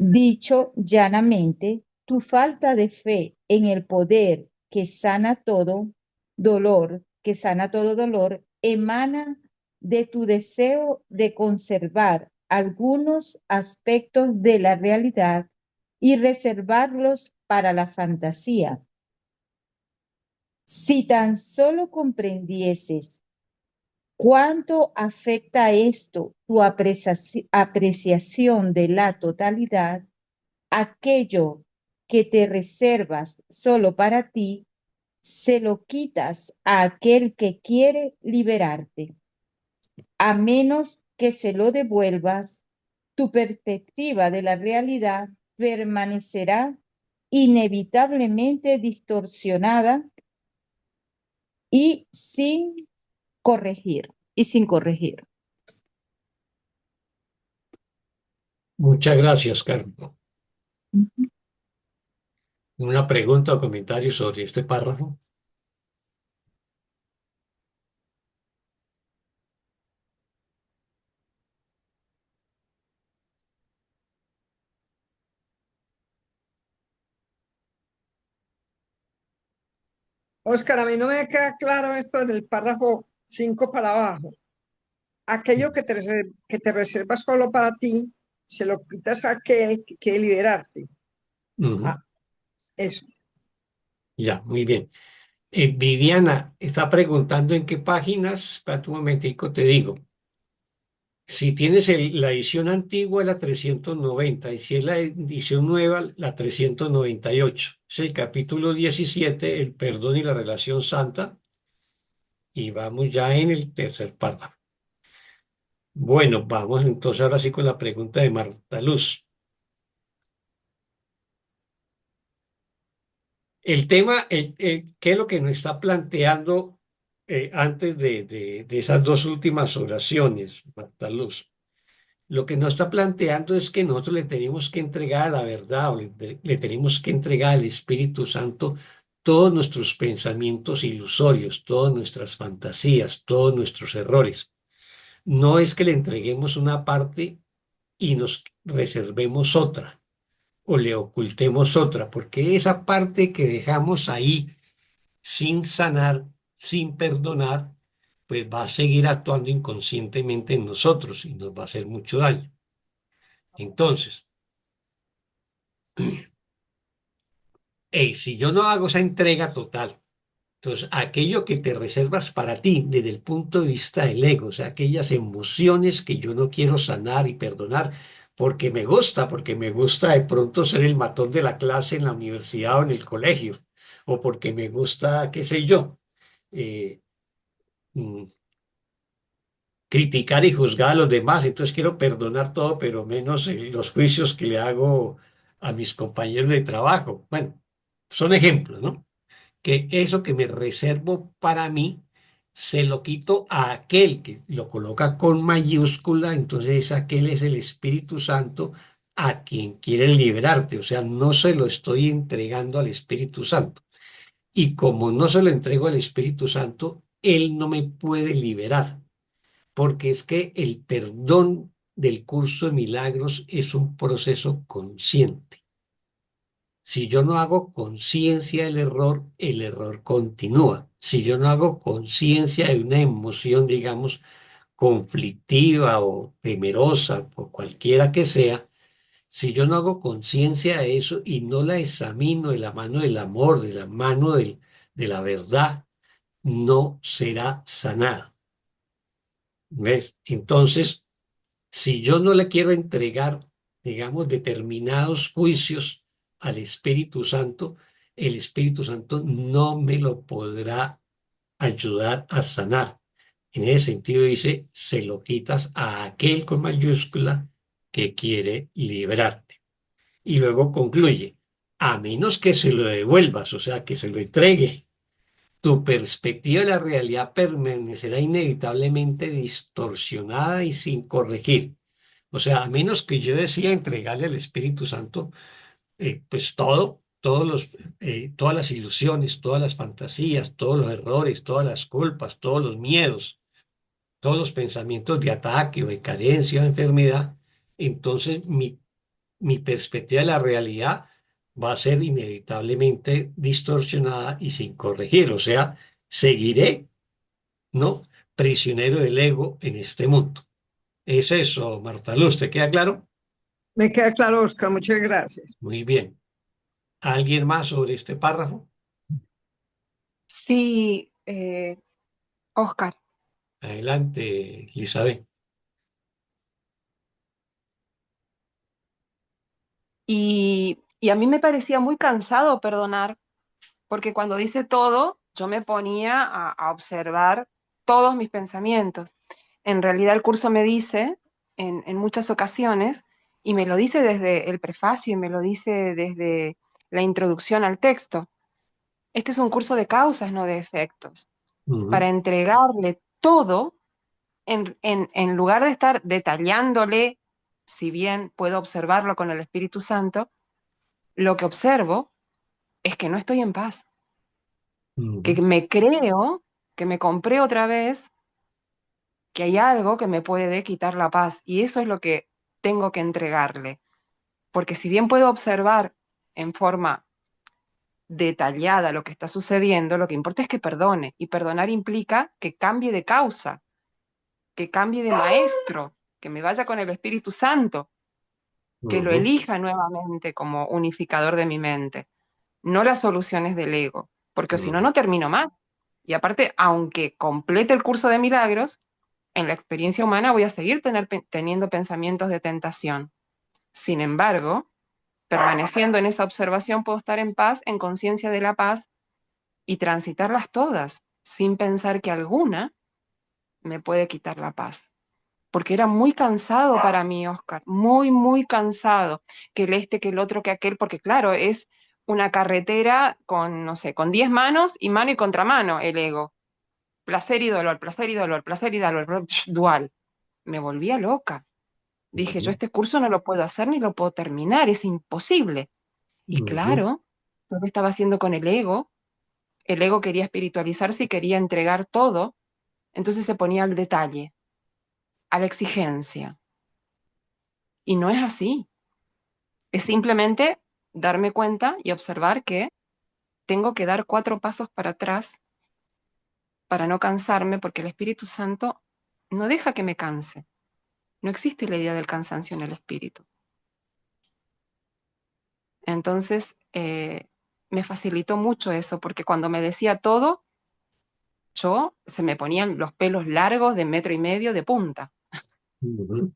Dicho llanamente, tu falta de fe en el poder que sana todo dolor, emana de tu deseo de conservar algunos aspectos de la realidad y reservarlos para la fantasía. Si tan solo comprendieses cuánto afecta esto tu apreciación de la totalidad, aquello que te reservas solo para ti, se lo quitas a aquel que quiere liberarte. A menos que se lo devuelvas, tu perspectiva de la realidad permanecerá inevitablemente distorsionada y sin corregir. Muchas gracias, Carlos. ¿Una pregunta o comentario sobre este párrafo? Oscar, a mí no me queda claro esto del párrafo 5 para abajo. Aquello que te reservas solo para ti, se lo quitas a que quiere liberarte. Ujú. Ah, eso. Ya, muy bien. Viviana está preguntando en qué páginas. Espérate un momentico, te digo. Si tienes la edición antigua, la 390, y si es la edición nueva, la 398. Es el capítulo 17, el perdón y la relación santa, y vamos ya en el tercer párrafo. Bueno, vamos entonces ahora sí con la pregunta de Marta Luz. El tema, ¿qué es lo que nos está planteando antes de esas dos últimas oraciones, Marta Luz? Lo que nos está planteando es que nosotros le tenemos que entregar a la verdad, o le tenemos que entregar al Espíritu Santo todos nuestros pensamientos ilusorios, todas nuestras fantasías, todos nuestros errores. No es que le entreguemos una parte y nos reservemos otra o le ocultemos otra, porque esa parte que dejamos ahí sin sanar, sin perdonar, pues va a seguir actuando inconscientemente en nosotros y nos va a hacer mucho daño. Entonces, si yo no hago esa entrega total, entonces aquello que te reservas para ti desde el punto de vista del ego, o sea, aquellas emociones que yo no quiero sanar y perdonar, porque me gusta de pronto ser el matón de la clase en la universidad o en el colegio, o porque me gusta, qué sé yo, eh, mm, criticar y juzgar a los demás, entonces quiero perdonar todo, pero menos los juicios que le hago a mis compañeros de trabajo. Bueno, son ejemplos, ¿no? Que eso que me reservo para mí, se lo quito a aquel que lo coloca con mayúscula, entonces aquel es el Espíritu Santo a quien quiere liberarte, o sea, no se lo estoy entregando al Espíritu Santo. Y como no se lo entrego al Espíritu Santo, él no me puede liberar porque es que el perdón del curso de milagros es un proceso consciente. Si yo no hago conciencia del error, el error continúa. Si yo no hago conciencia de una emoción, digamos, conflictiva o temerosa, por cualquiera que sea, si yo no hago conciencia de eso y no la examino de la mano del amor, de la mano de la verdad, no será sanada. ¿Ves? Entonces, si yo no le quiero entregar, digamos, determinados juicios al Espíritu Santo, el Espíritu Santo no me lo podrá ayudar a sanar. En ese sentido dice, se lo quitas a aquel con mayúscula que quiere liberarte. Y luego concluye, a menos que se lo devuelvas, o sea, que se lo entregue, tu perspectiva de la realidad permanecerá inevitablemente distorsionada y sin corregir. O sea, a menos que yo decida entregarle al Espíritu Santo, pues todas las ilusiones, todas las fantasías, todos los errores, todas las culpas, todos los miedos, todos los pensamientos de ataque o de carencia o de enfermedad, entonces mi perspectiva de la realidad va a ser inevitablemente distorsionada y sin corregir. O sea, seguiré, ¿no? Prisionero del ego en este mundo. Es eso, Marta Luz, ¿te queda claro? Me queda claro, Oscar, muchas gracias. Muy bien. ¿Alguien más sobre este párrafo? Sí, Oscar. Adelante, Elizabeth. Y a mí me parecía muy cansado perdonar, porque cuando dice todo, yo me ponía a observar todos mis pensamientos. En realidad el curso me dice en muchas ocasiones, y me lo dice desde el prefacio y me lo dice desde la introducción al texto, este es un curso de causas, no de efectos, Ujú, para entregarle todo en lugar de estar detallándole, si bien puedo observarlo con el Espíritu Santo, lo que observo es que no estoy en paz, que ujú, me creo, que me compré otra vez, que hay algo que me puede quitar la paz y eso es lo que tengo que entregarle. Porque si bien puedo observar en forma detallada lo que está sucediendo, lo que importa es que perdone y perdonar implica que cambie de causa, que cambie de maestro, que me vaya con el Espíritu Santo, que lo ujú, elija nuevamente como unificador de mi mente, no las soluciones del ego, porque si no, ujú, no termino más. Y aparte, aunque complete el curso de milagros, en la experiencia humana voy a seguir teniendo pensamientos de tentación. Sin embargo, permaneciendo en esa observación, puedo estar en paz, en conciencia de la paz y transitarlas todas, sin pensar que alguna me puede quitar la paz. Porque era muy cansado para mí, Oscar, muy, muy cansado, que el este, que el otro, que aquel, porque claro, es una carretera con, no sé, con 10 manos y mano y contramano el ego. Placer y dolor, placer y dolor, placer y dolor, dual. Me volvía loca. Dije, yo ujú, este curso no lo puedo hacer ni lo puedo terminar, es imposible. Y ujú, claro, lo que estaba haciendo con el ego quería espiritualizarse y quería entregar todo, entonces se ponía al detalle, a la exigencia. Y no es así. Es simplemente darme cuenta y observar que tengo que dar 4 pasos para atrás para no cansarme, porque el Espíritu Santo no deja que me canse. No existe la idea del cansancio en el espíritu. Entonces, me facilitó mucho eso, porque cuando me decía todo, yo se me ponían los pelos largos de 1,5 metros de punta. ujú,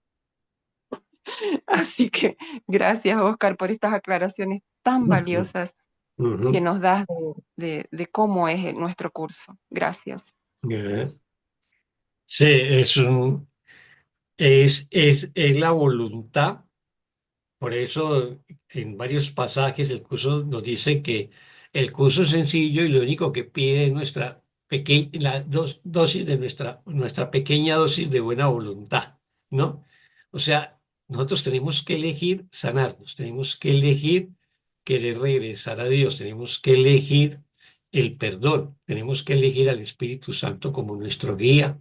Así que gracias, Oscar, por estas aclaraciones tan ujú, valiosas que ujú. nos das de cómo es nuestro curso. Gracias. Ya. Sí, es la voluntad. Por eso, en varios pasajes, el curso nos dice que el curso es sencillo y lo único que pide es nuestra pequeña, dosis de nuestra pequeña dosis de buena voluntad, ¿no? O sea, nosotros tenemos que elegir sanarnos, tenemos que elegir querer regresar a Dios, tenemos que elegir el perdón, tenemos que elegir al Espíritu Santo como nuestro guía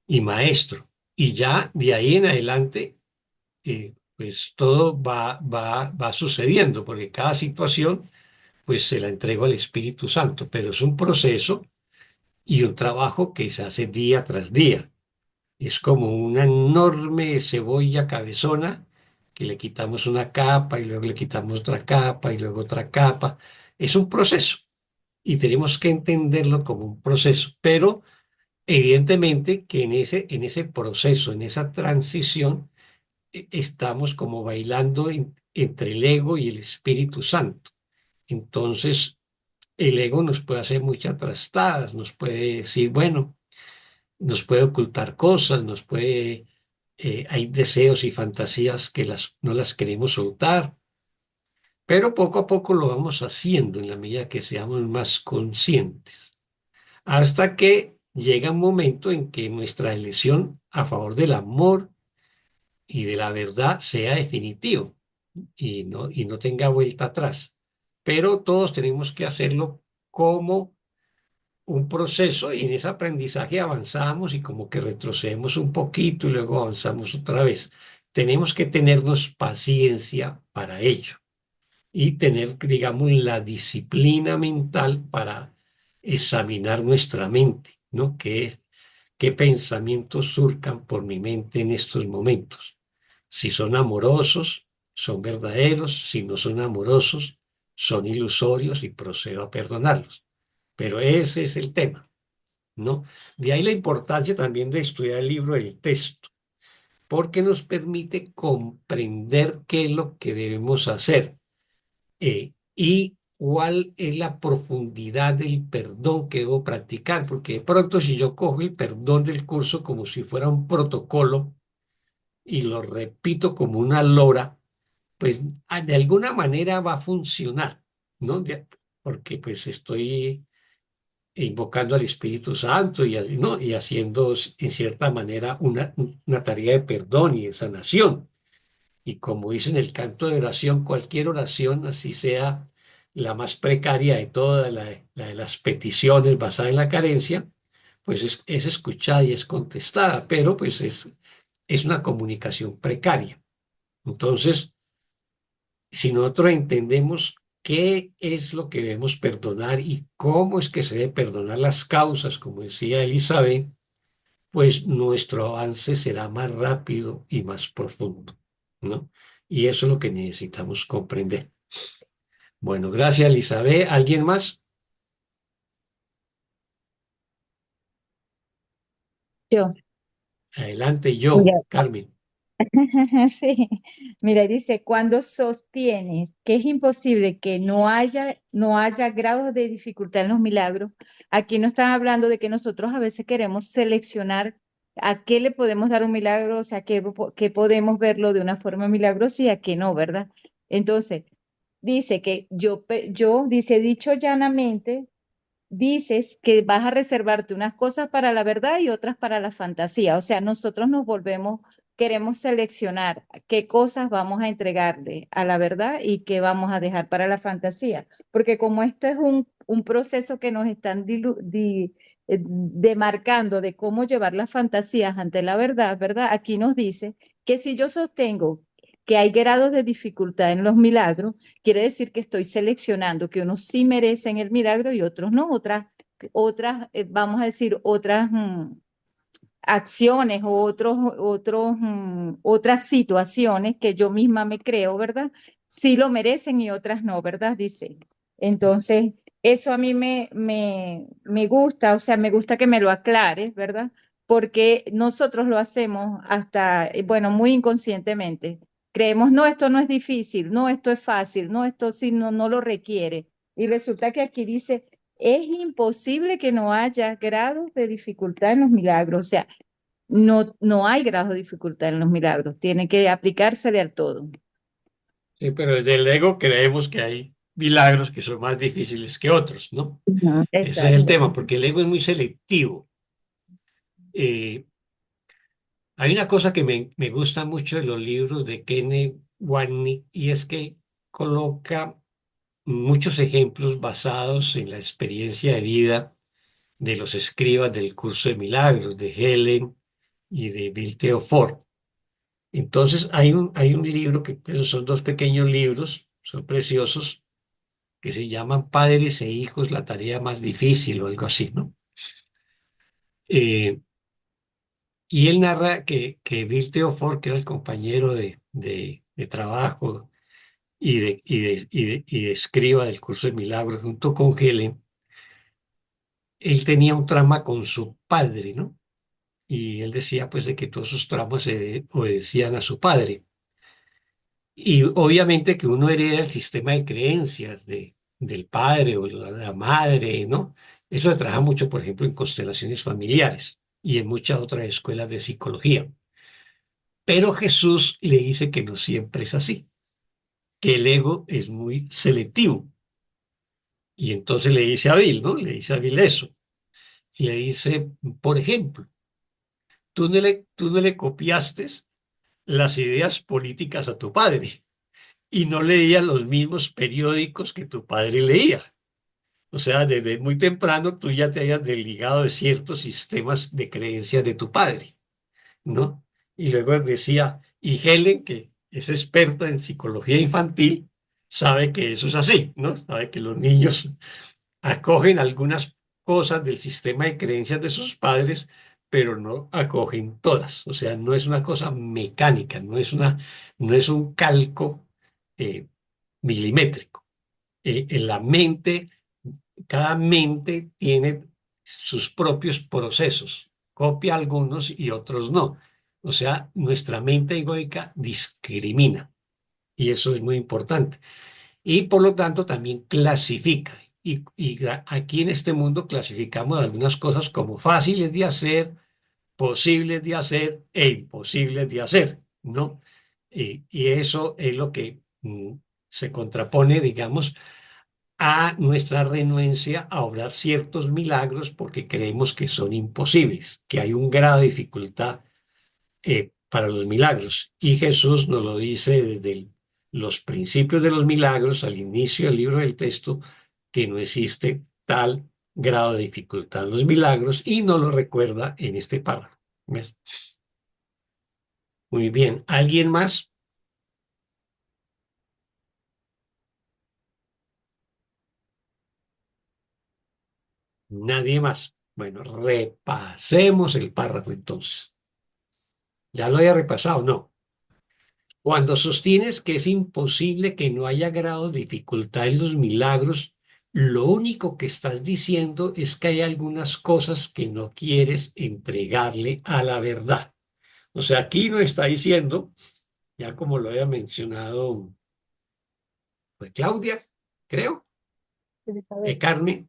y maestro. Y ya de ahí en adelante pues todo va sucediendo, porque cada situación, pues se la entrego al Espíritu Santo, pero es un proceso y un trabajo que se hace día tras día. Es como una enorme cebolla cabezona que le quitamos una capa y luego le quitamos otra capa y luego otra capa. Es un proceso y tenemos que entenderlo como un proceso, pero evidentemente que en ese proceso, en esa transición, estamos como bailando entre el ego y el Espíritu Santo. Entonces, el ego nos puede hacer muchas trastadas, nos puede decir, bueno, nos puede ocultar cosas, hay deseos y fantasías que no las queremos soltar, pero poco a poco lo vamos haciendo en la medida que seamos más conscientes, hasta que llega un momento en que nuestra elección a favor del amor y de la verdad sea definitivo y no tenga vuelta atrás. Pero todos tenemos que hacerlo como un proceso y en ese aprendizaje avanzamos y como que retrocedemos un poquito y luego avanzamos otra vez. tenemos que tenernos paciencia para ello y tener, digamos, la disciplina mental para examinar nuestra mente, ¿no? ¿Qué pensamientos surcan por mi mente en estos momentos? Si son amorosos, son verdaderos; si no son amorosos, son ilusorios y procedo a perdonarlos. Pero ese es el tema, ¿no? De ahí la importancia también de estudiar el libro del texto, porque nos permite comprender qué es lo que debemos hacer y cuál es la profundidad del perdón que debo practicar, porque de pronto si yo cojo el perdón del curso como si fuera un protocolo y lo repito como una lora, pues de alguna manera va a funcionar, ¿no? Porque pues estoy invocando al Espíritu Santo ¿no? Y haciendo en cierta manera una tarea de perdón y de sanación. Y como dice en el canto de oración, cualquier oración, así sea la más precaria de todas, la de las peticiones basada en la carencia, pues es escuchada y es contestada, pero pues es una comunicación precaria. Entonces, si nosotros entendemos qué es lo que debemos perdonar y cómo es que se debe perdonar las causas, como decía Elizabeth, pues nuestro avance será más rápido y más profundo, ¿no? Y eso es lo que necesitamos comprender. Bueno, gracias, Elizabeth. ¿Alguien más? Yo. Adelante, yo, Mira, Carmen. sí, mira, dice, cuando sostienes que es imposible que no haya grados de dificultad en los milagros, aquí no están hablando de que nosotros a veces queremos seleccionar a qué le podemos dar un milagro, o sea, que podemos verlo de una forma milagrosa y a qué no, ¿verdad? Entonces, dice que dice, dicho llanamente, dices que vas a reservarte unas cosas para la verdad y otras para la fantasía. O sea, nosotros queremos seleccionar qué cosas vamos a entregarle a la verdad y qué vamos a dejar para la fantasía. Porque como esto es un proceso que nos están demarcando de cómo llevar las fantasías ante la verdad, ¿verdad? Aquí nos dice que si yo sostengo que hay grados de dificultad en los milagros, quiere decir que estoy seleccionando que unos sí merecen el milagro y otros no, vamos a decir, otras acciones o otras situaciones que yo misma me creo, ¿verdad? Sí lo merecen y otras no, ¿verdad? Dice. Entonces, eso a mí me gusta, o sea, me gusta que me lo aclare, ¿verdad? Porque nosotros lo hacemos hasta, bueno, muy inconscientemente. Creemos, no, esto no es difícil, no, esto es fácil, no, esto sí no lo requiere. Y resulta que aquí dice, es imposible que no haya grados de dificultad en los milagros. O sea, no hay grado de dificultad en los milagros, tiene que aplicársele al todo. Sí, pero desde el ego creemos que hay milagros que son más difíciles que otros, ¿no? Ujú, Ese es el exacto. tema, porque el ego es muy selectivo. Eh, Hay una cosa que me gusta mucho de los libros de Kenneth Wapnick y es que él coloca muchos ejemplos basados en la experiencia de vida de los escribas del Curso de Milagros, de Helen y de Bill Theophort. Entonces hay un libro que pues, son dos pequeños libros, son preciosos, que se llaman Padres e Hijos, la tarea más difícil o algo así, ¿no? Eh, y él narra que Bill Theophort, que era el compañero de trabajo y de escriba del Curso de Milagros junto con Helen, él tenía un trama con su padre, ¿no? Y él decía pues de que todos sus traumas se obedecían a su padre. Y obviamente que uno hereda el sistema de creencias del padre o de la madre, ¿no? Eso se trabaja mucho, por ejemplo, en constelaciones familiares y en muchas otras escuelas de psicología. Pero Jesús le dice que no siempre es así, que el ego es muy selectivo. Y entonces le dice a Bill, ¿no? Le dice a Bill eso. Y le dice, por ejemplo, tú no le copiaste las ideas políticas a tu padre y no leías los mismos periódicos que tu padre leía. O sea, desde muy temprano tú ya te hayas desligado de ciertos sistemas de creencias de tu padre, ¿no? Y luego decía, Y Helen, que es experta en psicología infantil, sabe que eso es así, ¿no? Sabe que los niños acogen algunas cosas del sistema de creencias de sus padres, pero no acogen todas. O sea, no es una cosa mecánica, no es un calco eh, milimétrico. En la mente, cada mente tiene sus propios procesos, copia algunos y otros no. O sea, nuestra mente egoica discrimina y eso es muy importante. Y por lo tanto también clasifica. Aquí en este mundo clasificamos algunas cosas como fáciles de hacer, posibles de hacer e imposibles de hacer, ¿no? Y eso es lo que se contrapone, digamos, a nuestra renuencia a obrar ciertos milagros porque creemos que son imposibles, que hay un grado de dificultad para los milagros. Y Jesús nos lo dice desde los principios de los milagros, al inicio del libro del texto, que no existe tal grado de dificultad en los milagros y nos lo recuerda en este párrafo. ¿Ves? Muy bien. ¿Alguien más? Nadie más. Bueno, repasemos el párrafo entonces. ¿Ya lo había repasado? No. Cuando sostienes que es imposible que no haya grado de dificultad en los milagros, lo único que estás diciendo es que hay algunas cosas que no quieres entregarle a la verdad. O sea, aquí no está diciendo, ya como lo había mencionado, pues Claudia, creo, Elizabeth. Carmen,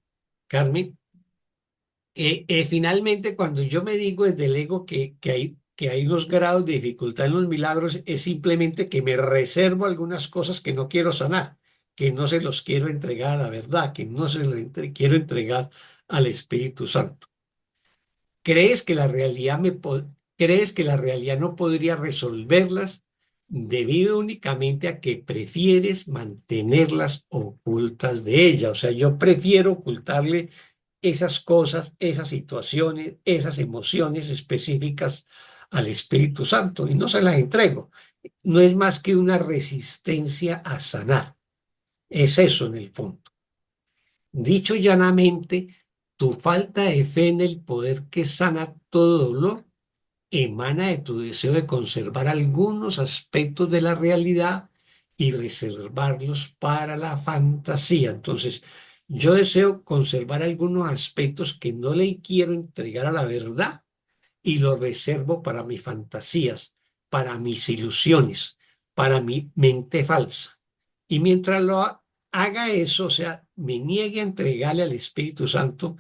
finalmente cuando yo me digo desde el ego que hay unos grados de dificultad en los milagros, es simplemente que me reservo algunas cosas que no quiero sanar, que no se los quiero entregar a la verdad, que no se los quiero entregar al Espíritu Santo. ¿Crees que la realidad crees que la realidad no podría resolverlas debido únicamente a que prefieres mantenerlas ocultas de ella? O sea, yo prefiero ocultarle esas cosas, esas situaciones, esas emociones específicas al Espíritu Santo y no se las entrego. No es más que una resistencia a sanar. Es eso en el fondo. Dicho llanamente, tu falta de fe en el poder que sana todo dolor emana de tu deseo de conservar algunos aspectos de la realidad y reservarlos para la fantasía. Entonces, yo deseo conservar algunos aspectos que no le quiero entregar a la verdad y los reservo para mis fantasías, para mis ilusiones, para mi mente falsa. Y mientras haga eso, o sea, me niegue a entregarle al Espíritu Santo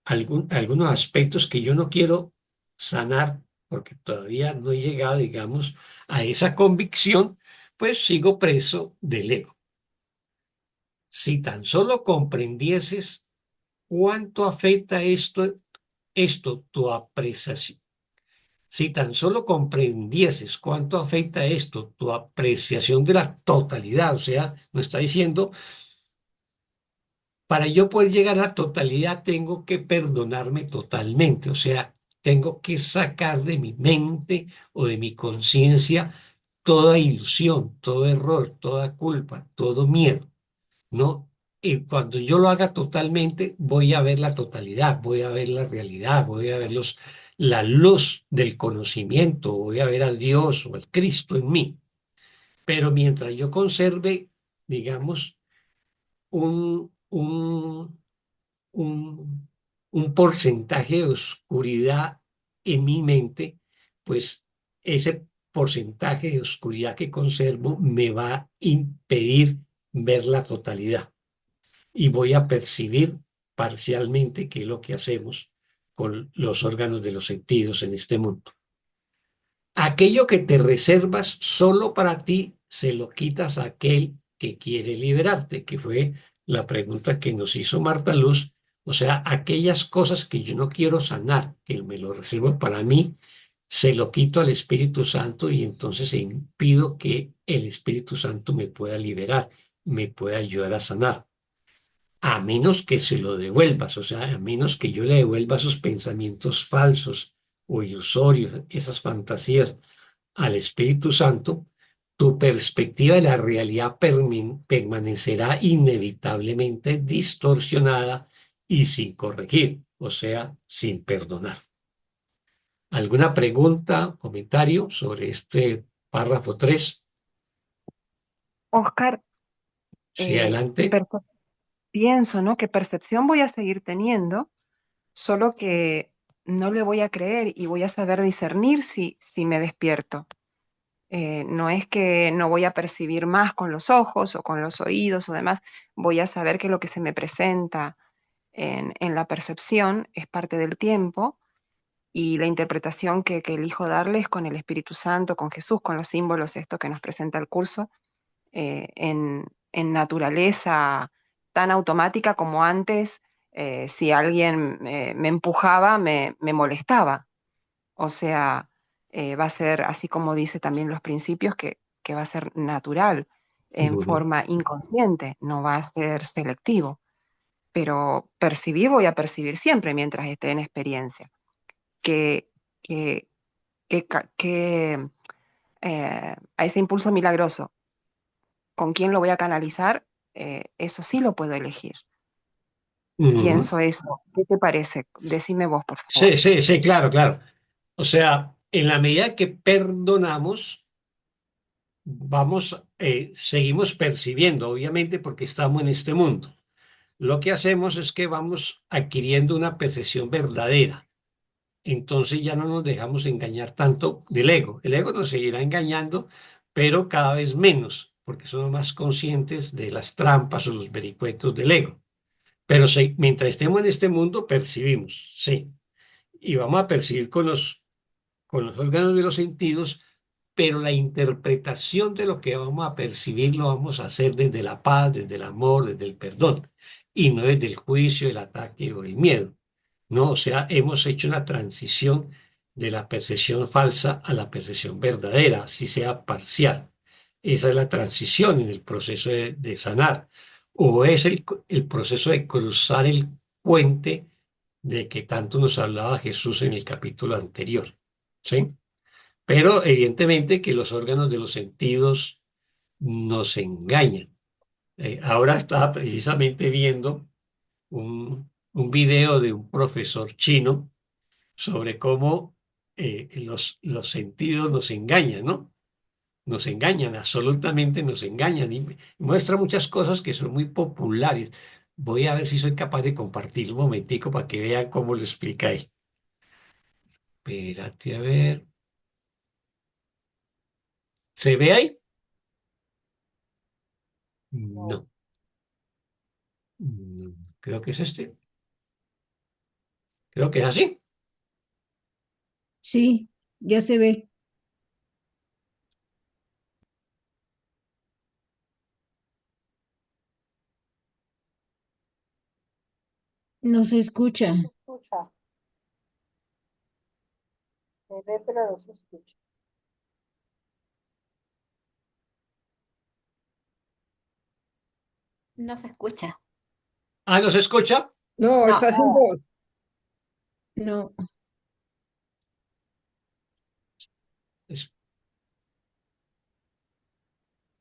algunos aspectos que yo no quiero sanar, porque todavía no he llegado, digamos, a esa convicción, pues sigo preso del ego. Si tan solo comprendieses cuánto afecta esto tu apreciación, si tan solo comprendieses cuánto afecta esto tu apreciación de la totalidad, o sea, nos está diciendo, para yo poder llegar a la totalidad tengo que perdonarme totalmente, o sea, tengo que sacar de mi mente o de mi conciencia toda ilusión, todo error, toda culpa, todo miedo, ¿no? Y cuando yo lo haga totalmente, voy a ver la totalidad, voy a ver la realidad, voy a ver la luz del conocimiento, voy a ver a Dios o al Cristo en mí. Pero mientras yo conserve, digamos, un, un, un, un porcentaje de oscuridad en mi mente, pues ese porcentaje de oscuridad que conservo me va a impedir ver la totalidad y voy a percibir parcialmente qué es lo que hacemos con los órganos de los sentidos en este mundo. Aquello que te reservas solo para ti, se lo quitas a aquel que quiere liberarte, que fue la pregunta que nos hizo Marta Luz. O sea, aquellas cosas que yo no quiero sanar, que me lo reservo para mí, se lo quito al Espíritu Santo y entonces impido que el Espíritu Santo me pueda liberar, me pueda ayudar a sanar. A menos que se lo devuelvas, o sea, a menos que yo le devuelva esos pensamientos falsos o ilusorios, esas fantasías al Espíritu Santo, tu perspectiva de la realidad permanecerá inevitablemente distorsionada y sin corregir, o sea, sin perdonar. ¿Alguna pregunta, comentario sobre este párrafo 3? Oscar, Sí, adelante. pienso, ¿no? Que percepción voy a seguir teniendo, solo que no le voy a creer y voy a saber discernir si me despierto. No es que no voy a percibir más con los ojos o con los oídos o demás, voy a saber que lo que se me presenta en la percepción es parte del tiempo y la interpretación que elijo darles con el Espíritu Santo, con Jesús, con los símbolos, esto que nos presenta el curso, en naturaleza tan automática como antes, si alguien me empujaba, me molestaba. O sea, va a ser así como dice también los principios, que va a ser natural, en Ujú. forma inconsciente, no va a ser selectivo. Pero percibir voy a percibir siempre mientras esté en experiencia. Que, que, que a ese impulso milagroso, ¿con quién lo voy a canalizar? Eso sí lo puedo elegir. Ujú. Pienso eso. ¿Qué te parece? Decime vos, por favor. Sí, sí, sí, claro, claro. O sea, en la medida que perdonamos, seguimos percibiendo, obviamente, porque estamos en este mundo. Lo que hacemos es que vamos adquiriendo una percepción verdadera. Entonces ya no nos dejamos engañar tanto del ego. El ego nos seguirá engañando, pero cada vez menos, porque somos más conscientes de las trampas o los vericuetos del ego. Pero mientras estemos en este mundo, percibimos, sí. Y vamos a percibir con los órganos de los sentidos, pero la interpretación de lo que vamos a percibir lo vamos a hacer desde la paz, desde el amor, desde el perdón, y no desde el juicio, el ataque o el miedo. ¿No? O sea, hemos hecho una transición de la percepción falsa a la percepción verdadera, así sea parcial. Esa es la transición en el proceso de sanar. O es el proceso de cruzar el puente de que tanto nos hablaba Jesús en el capítulo anterior. ¿Sí? Pero evidentemente que los órganos de los sentidos nos engañan. Ahora estaba precisamente viendo un video de un profesor chino sobre cómo los sentidos nos engañan, ¿no? Nos engañan, absolutamente nos engañan y muestra muchas cosas que son muy populares. Voy a ver si soy capaz de compartir un momentico para que vean cómo lo explica él. Espérate a ver. ¿Se ve ahí? No. No, creo que es este. Creo que es así. Sí, ya se ve. No se escucha. Escucha, se ve, pero no se escucha. No se escucha. Ah, ¿no se escucha? No, No, está sin voz. No, Es-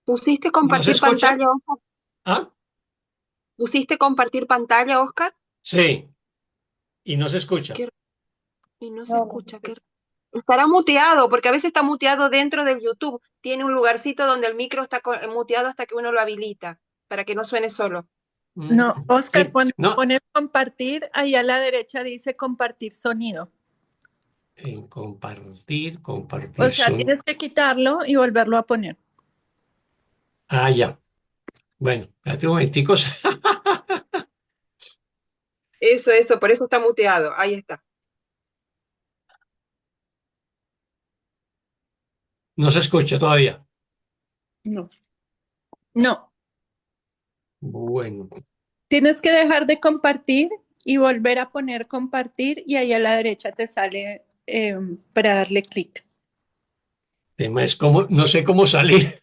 ¿Pusiste ¿No se compartir escucha? pantalla, Oscar? Ah, ¿Pusiste compartir pantalla, Oscar? sí. Y no se escucha. Qué- y no se No, no se escucha. escucha. Estará muteado, porque a veces está muteado dentro del YouTube. Tiene un lugarcito donde el micro está muteado hasta que uno lo habilita, para que no suene solo. No, Oscar, Sí, cuando no. pones compartir, ahí a la derecha dice compartir sonido. En compartir, O compartir sea, son. tienes que quitarlo y volverlo a poner. Ah, ya. Bueno, espérate un momentico. Eso, por eso está muteado. Ahí está. No se escucha todavía. No. No, Bueno, tienes que dejar de compartir y volver a poner compartir y ahí a la derecha te sale para darle clic. el tema es cómo, no sé cómo salir.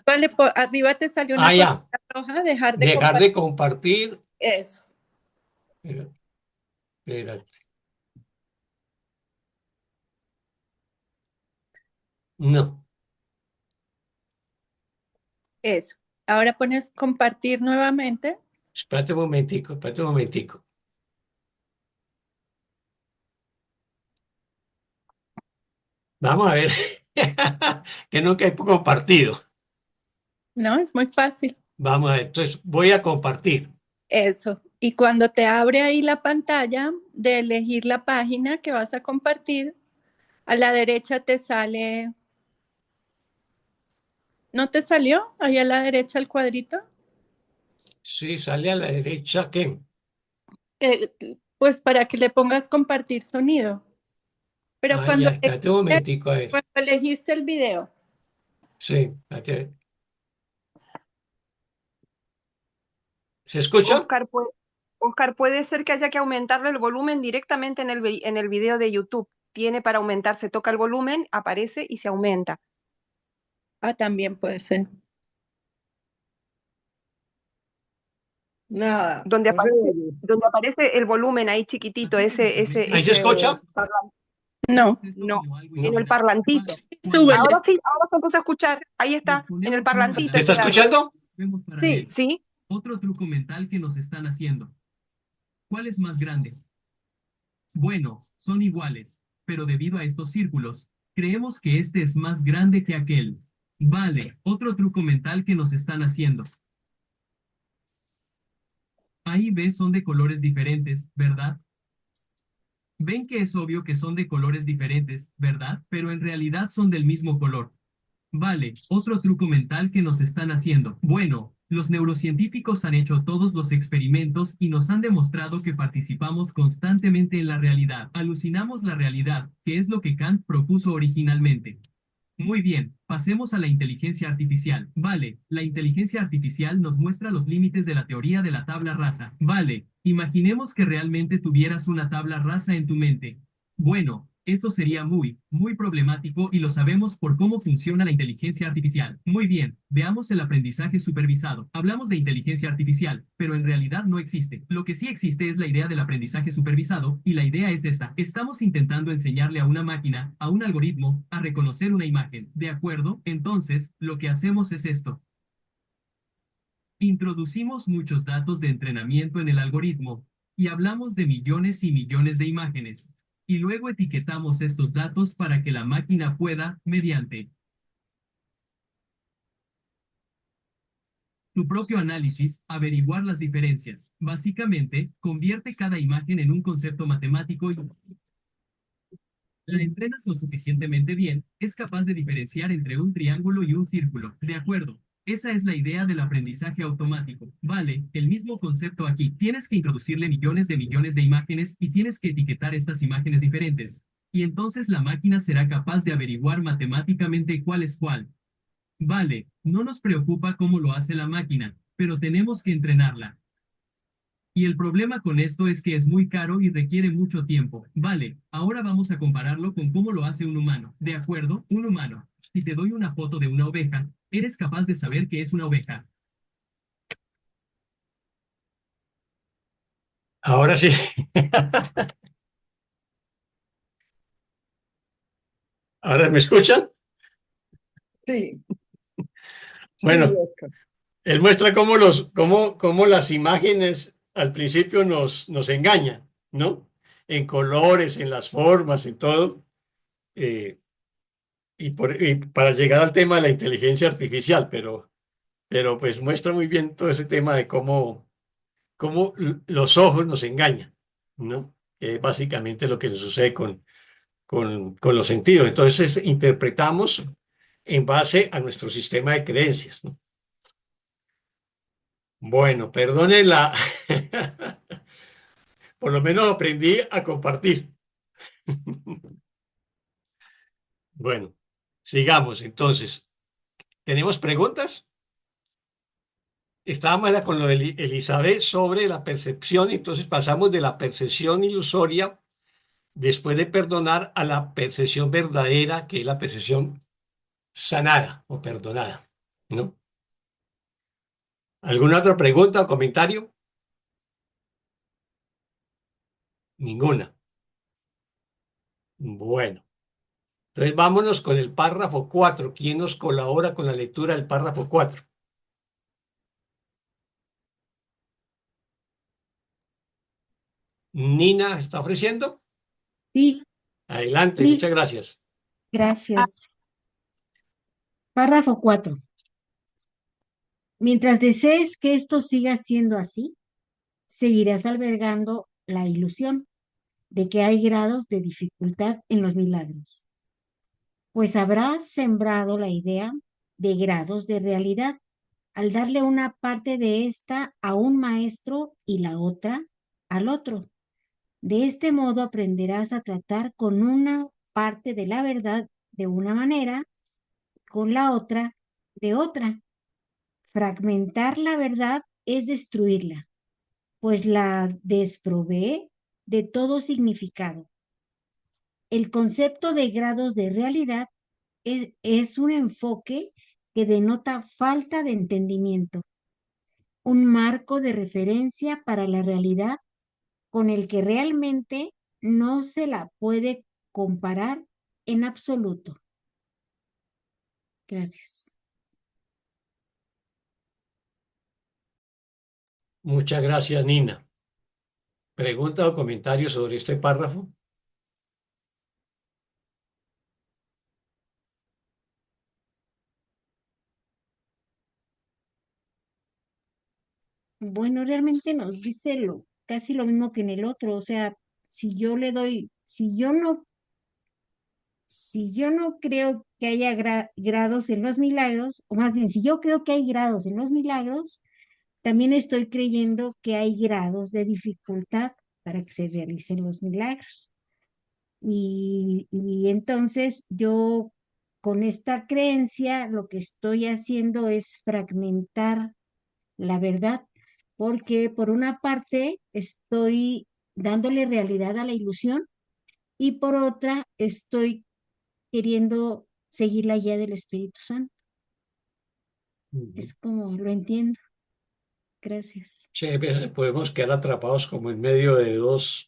Vale, arriba te sale Ah, una ya. cosita roja, dejar de Dejar compartir. de compartir. Eso. Espérate. No. Eso. Ahora pones compartir nuevamente. Espérate un momentico, espérate un momentico. Vamos a ver, que nunca he compartido. No, es muy fácil. Vamos a ver, entonces voy a compartir. Eso. Y cuando te abre ahí la pantalla de elegir la página que vas a compartir, a la derecha te sale, ¿no te salió? Ahí a la derecha el cuadrito. Sí, sale a la derecha, ¿qué? Pues para que le pongas compartir sonido. Pero Ah, ya, espérate un momentico, a ver. cuando elegiste el video, Sí, espérate, a ver. ¿Se escucha? Oscar, puede ser que haya que aumentarle el volumen directamente en el video de YouTube. Tiene para aumentar, se toca el volumen, aparece y se aumenta. también puede ser. Nada, Donde no se aparece, oye. donde aparece el volumen ahí chiquitito, ¿Ahí se escucha? No. No, No. en el parlantito. Súbele. Ahora sí, ahora se puso a escuchar. Ahí está, en el parlantito. ¿Te está escuchando? Sí, sí. Otro truco mental que nos están haciendo. ¿Cuál es más grande? Bueno, son iguales, pero debido a estos círculos, creemos que este es más grande que aquel. Vale, otro truco mental que nos están haciendo. A y B son de colores diferentes, ¿verdad? Ven que es obvio que son de colores diferentes, ¿verdad? Pero en realidad son del mismo color. Vale, otro truco mental que nos están haciendo. Bueno, los neurocientíficos han hecho todos los experimentos y nos han demostrado que participamos constantemente en la realidad. Alucinamos la realidad, que es lo que Kant propuso originalmente. Muy bien, pasemos a la inteligencia artificial. Vale, la inteligencia artificial nos muestra los límites de la teoría de la tabla rasa. Vale, imaginemos que realmente tuvieras una tabla rasa en tu mente. Bueno, eso sería muy problemático y lo sabemos por cómo funciona la inteligencia artificial. Muy bien, veamos el aprendizaje supervisado. Hablamos de inteligencia artificial, pero en realidad no existe. Lo que sí existe es la idea del aprendizaje supervisado, y la idea es esta. Estamos intentando enseñarle a una máquina, a un algoritmo, a reconocer una imagen. ¿De acuerdo? Entonces, lo que hacemos es esto. Introducimos muchos datos de entrenamiento en el algoritmo, y hablamos de millones y millones de imágenes. Y luego etiquetamos estos datos para que la máquina pueda, mediante tu propio análisis, averiguar las diferencias. Básicamente, convierte cada imagen en un concepto matemático y la entrenas lo suficientemente bien, es capaz de diferenciar entre un triángulo y un círculo. De acuerdo. Esa es la idea del aprendizaje automático. Vale, el mismo concepto aquí. Tienes que introducirle millones de imágenes y tienes que etiquetar estas imágenes diferentes. Y entonces la máquina será capaz de averiguar matemáticamente cuál es cuál. Vale, no nos preocupa cómo lo hace la máquina, pero tenemos que entrenarla. Y el problema con esto es que es muy caro y requiere mucho tiempo. Vale, ahora vamos a compararlo con cómo lo hace un humano. ¿De acuerdo? Un humano. Si te doy una foto de una oveja, eres capaz de saber que es una oveja. Ahora sí. ¿Ahora me escuchan? Sí, sí, Bueno, Oscar. él muestra cómo las imágenes al principio nos engañan, ¿no? En colores, en las formas, en todo. Y para llegar al tema de la inteligencia artificial, pero pues muestra muy bien todo ese tema de cómo los ojos nos engañan, ¿no? Que es básicamente lo que nos sucede con los sentidos. Entonces interpretamos en base a nuestro sistema de creencias, ¿no? Bueno, perdone la... Por lo menos aprendí a compartir. Bueno, sigamos entonces. ¿Tenemos preguntas? Estábamos era con lo de Elizabeth sobre la percepción, entonces pasamos de la percepción ilusoria, después de perdonar, a la percepción verdadera, que es la percepción sanada o perdonada, ¿no? ¿Alguna otra pregunta o comentario? Ninguna. Bueno. Entonces, vámonos con el párrafo 4. ¿Quién nos colabora con la lectura del párrafo 4? Nina, ¿está ofreciendo? Sí, Adelante, sí, muchas gracias. gracias. Párrafo 4. Mientras desees que esto siga siendo así, seguirás albergando la ilusión de que hay grados de dificultad en los milagros, pues habrás sembrado la idea de grados de realidad al darle una parte de esta a un maestro y la otra al otro. De este modo aprenderás a tratar con una parte de la verdad de una manera, con la otra de otra. Fragmentar la verdad es destruirla, pues la desprovee de todo significado. El concepto de grados de realidad es un enfoque que denota falta de entendimiento, un marco de referencia para la realidad con el que realmente no se la puede comparar en absoluto. Gracias. Muchas gracias, Nina. ¿Pregunta o comentario sobre este párrafo? Bueno, realmente nos dice casi lo mismo que en el otro. O sea, si yo le doy, si yo no creo que haya grados en los milagros, o más bien, si yo creo que hay grados en los milagros, también estoy creyendo que hay grados de dificultad para que se realicen los milagros. Y entonces yo con esta creencia lo que estoy haciendo es fragmentar la verdad, porque por una parte estoy dándole realidad a la ilusión y por otra estoy queriendo seguir la guía del Espíritu Santo. Es como lo entiendo. Gracias. Sí, a veces podemos quedar atrapados como en medio de dos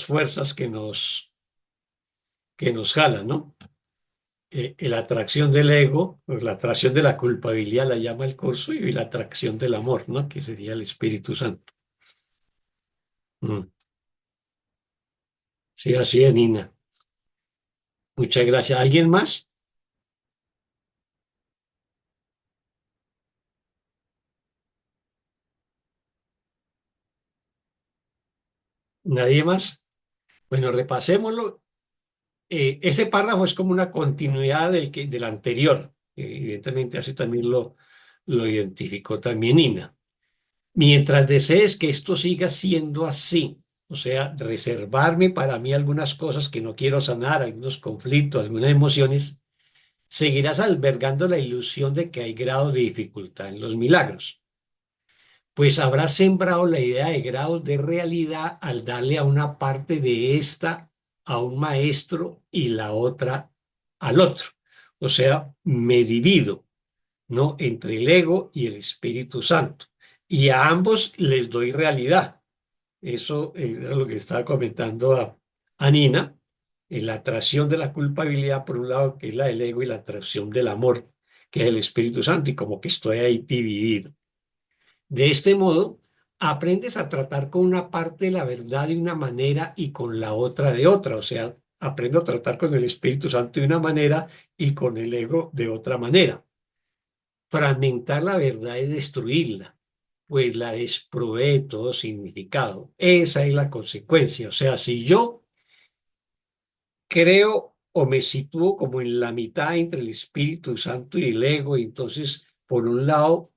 fuerzas que nos jalan, ¿no? La atracción del ego, pues la atracción de la culpabilidad la llama el curso, y la atracción del amor, ¿no? Que sería el Espíritu Santo. Mm. Sí, así es, Nina. Muchas gracias. ¿Alguien más? ¿Nadie más? Bueno, repasémoslo. Ese párrafo es como una continuidad del anterior. Evidentemente, así también lo identificó también Nina. Mientras desees que esto siga siendo así, o sea, reservarme para mí algunas cosas que no quiero sanar, algunos conflictos, algunas emociones, seguirás albergando la ilusión de que hay grados de dificultad en los milagros, pues habrás sembrado la idea de grados de realidad al darle a una parte de esta a un maestro y la otra al otro. O sea, me divido, ¿no? Entre el ego y el Espíritu Santo. Y a ambos les doy realidad. Eso es lo que estaba comentando a Nina, en la atracción de la culpabilidad, por un lado, que es la del ego, y la atracción del amor, que es el Espíritu Santo, y como que estoy ahí dividido. De este modo, aprendes a tratar con una parte de la verdad de una manera y con la otra de otra. O sea, aprendo a tratar con el Espíritu Santo de una manera y con el ego de otra manera. Fragmentar la verdad es destruirla, pues la desprovee de todo significado. Esa es la consecuencia. O sea, si yo creo o me sitúo como en la mitad entre el Espíritu Santo y el ego, y entonces, por un lado,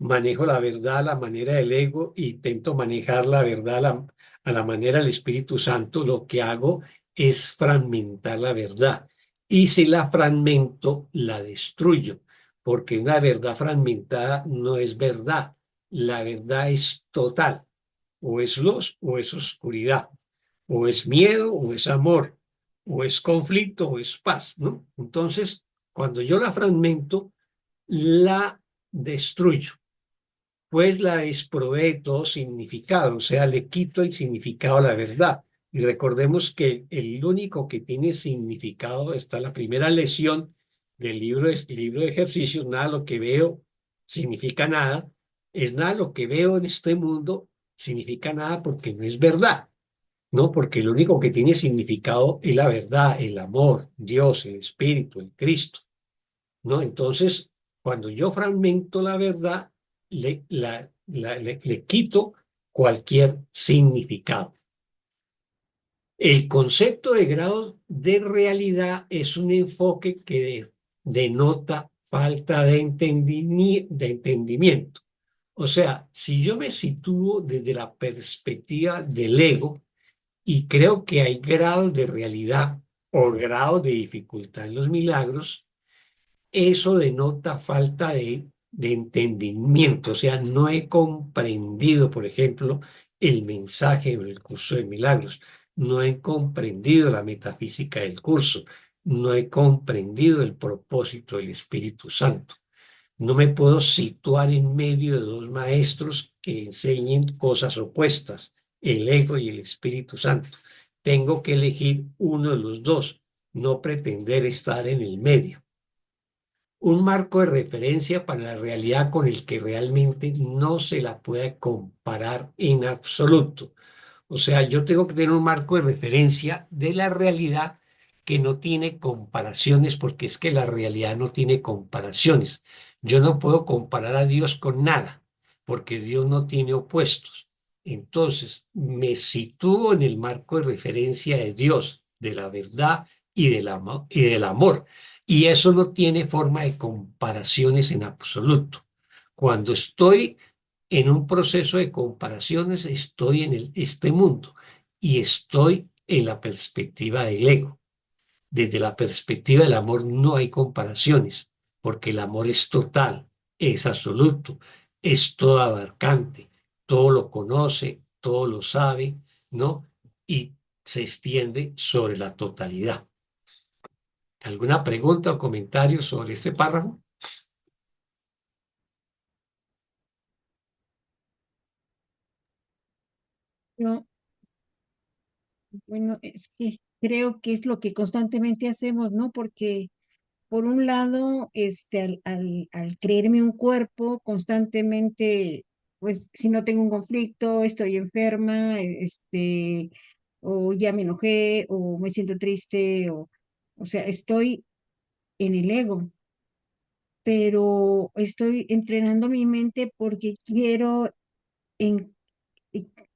manejo la verdad a la manera del ego e intento manejar la verdad a la manera del Espíritu Santo, lo que hago es fragmentar la verdad. Y si la fragmento, la destruyo, porque una verdad fragmentada no es verdad. La verdad es total, o es luz o es oscuridad, o es miedo o es amor, o es conflicto o es paz, ¿no? Entonces, cuando yo la fragmento, la destruyo, pues la desprovee de todo significado, o sea, le quito el significado a la verdad. Y recordemos que el único que tiene significado está la primera lección del libro de ejercicios, nada lo que veo significa nada, es nada lo que veo en este mundo significa nada porque no es verdad, ¿no? Porque lo único que tiene significado es la verdad, el amor, Dios, el Espíritu, el Cristo, ¿no? Entonces, cuando yo fragmento la verdad, le quito cualquier significado. El concepto de grado de realidad es un enfoque que denota falta de entendimiento. O sea, si yo me sitúo desde la perspectiva del ego y creo que hay grados de realidad o grados de dificultad en los milagros, eso denota falta de entendimiento. O sea, no he comprendido, por ejemplo, el mensaje del curso de milagros. No he comprendido la metafísica del curso. No he comprendido el propósito del Espíritu Santo. No me puedo situar en medio de dos maestros que enseñen cosas opuestas, el ego y el Espíritu Santo. Tengo que elegir uno de los dos, no pretender estar en el medio. Un marco de referencia para la realidad con el que realmente no se la puede comparar en absoluto. O sea, yo tengo que tener un marco de referencia de la realidad que no tiene comparaciones, porque es que la realidad no tiene comparaciones. Yo no puedo comparar a Dios con nada, porque Dios no tiene opuestos. Entonces, me sitúo en el marco de referencia de Dios, de la verdad y del amor. Y eso no tiene forma de comparaciones en absoluto. Cuando estoy en un proceso de comparaciones, estoy en este mundo y estoy en la perspectiva del ego. Desde la perspectiva del amor no hay comparaciones, porque el amor es total, es absoluto, es todo abarcante, todo lo conoce, todo lo sabe, ¿no? Y se extiende sobre la totalidad. ¿Alguna pregunta o comentario sobre este párrafo? No, bueno, es que creo que es lo que constantemente hacemos, ¿no? Porque por un lado, al creerme un cuerpo, constantemente, pues si no tengo un conflicto, estoy enferma, o ya me enojé, o me siento triste, o sea, estoy en el ego, pero estoy entrenando mi mente porque en-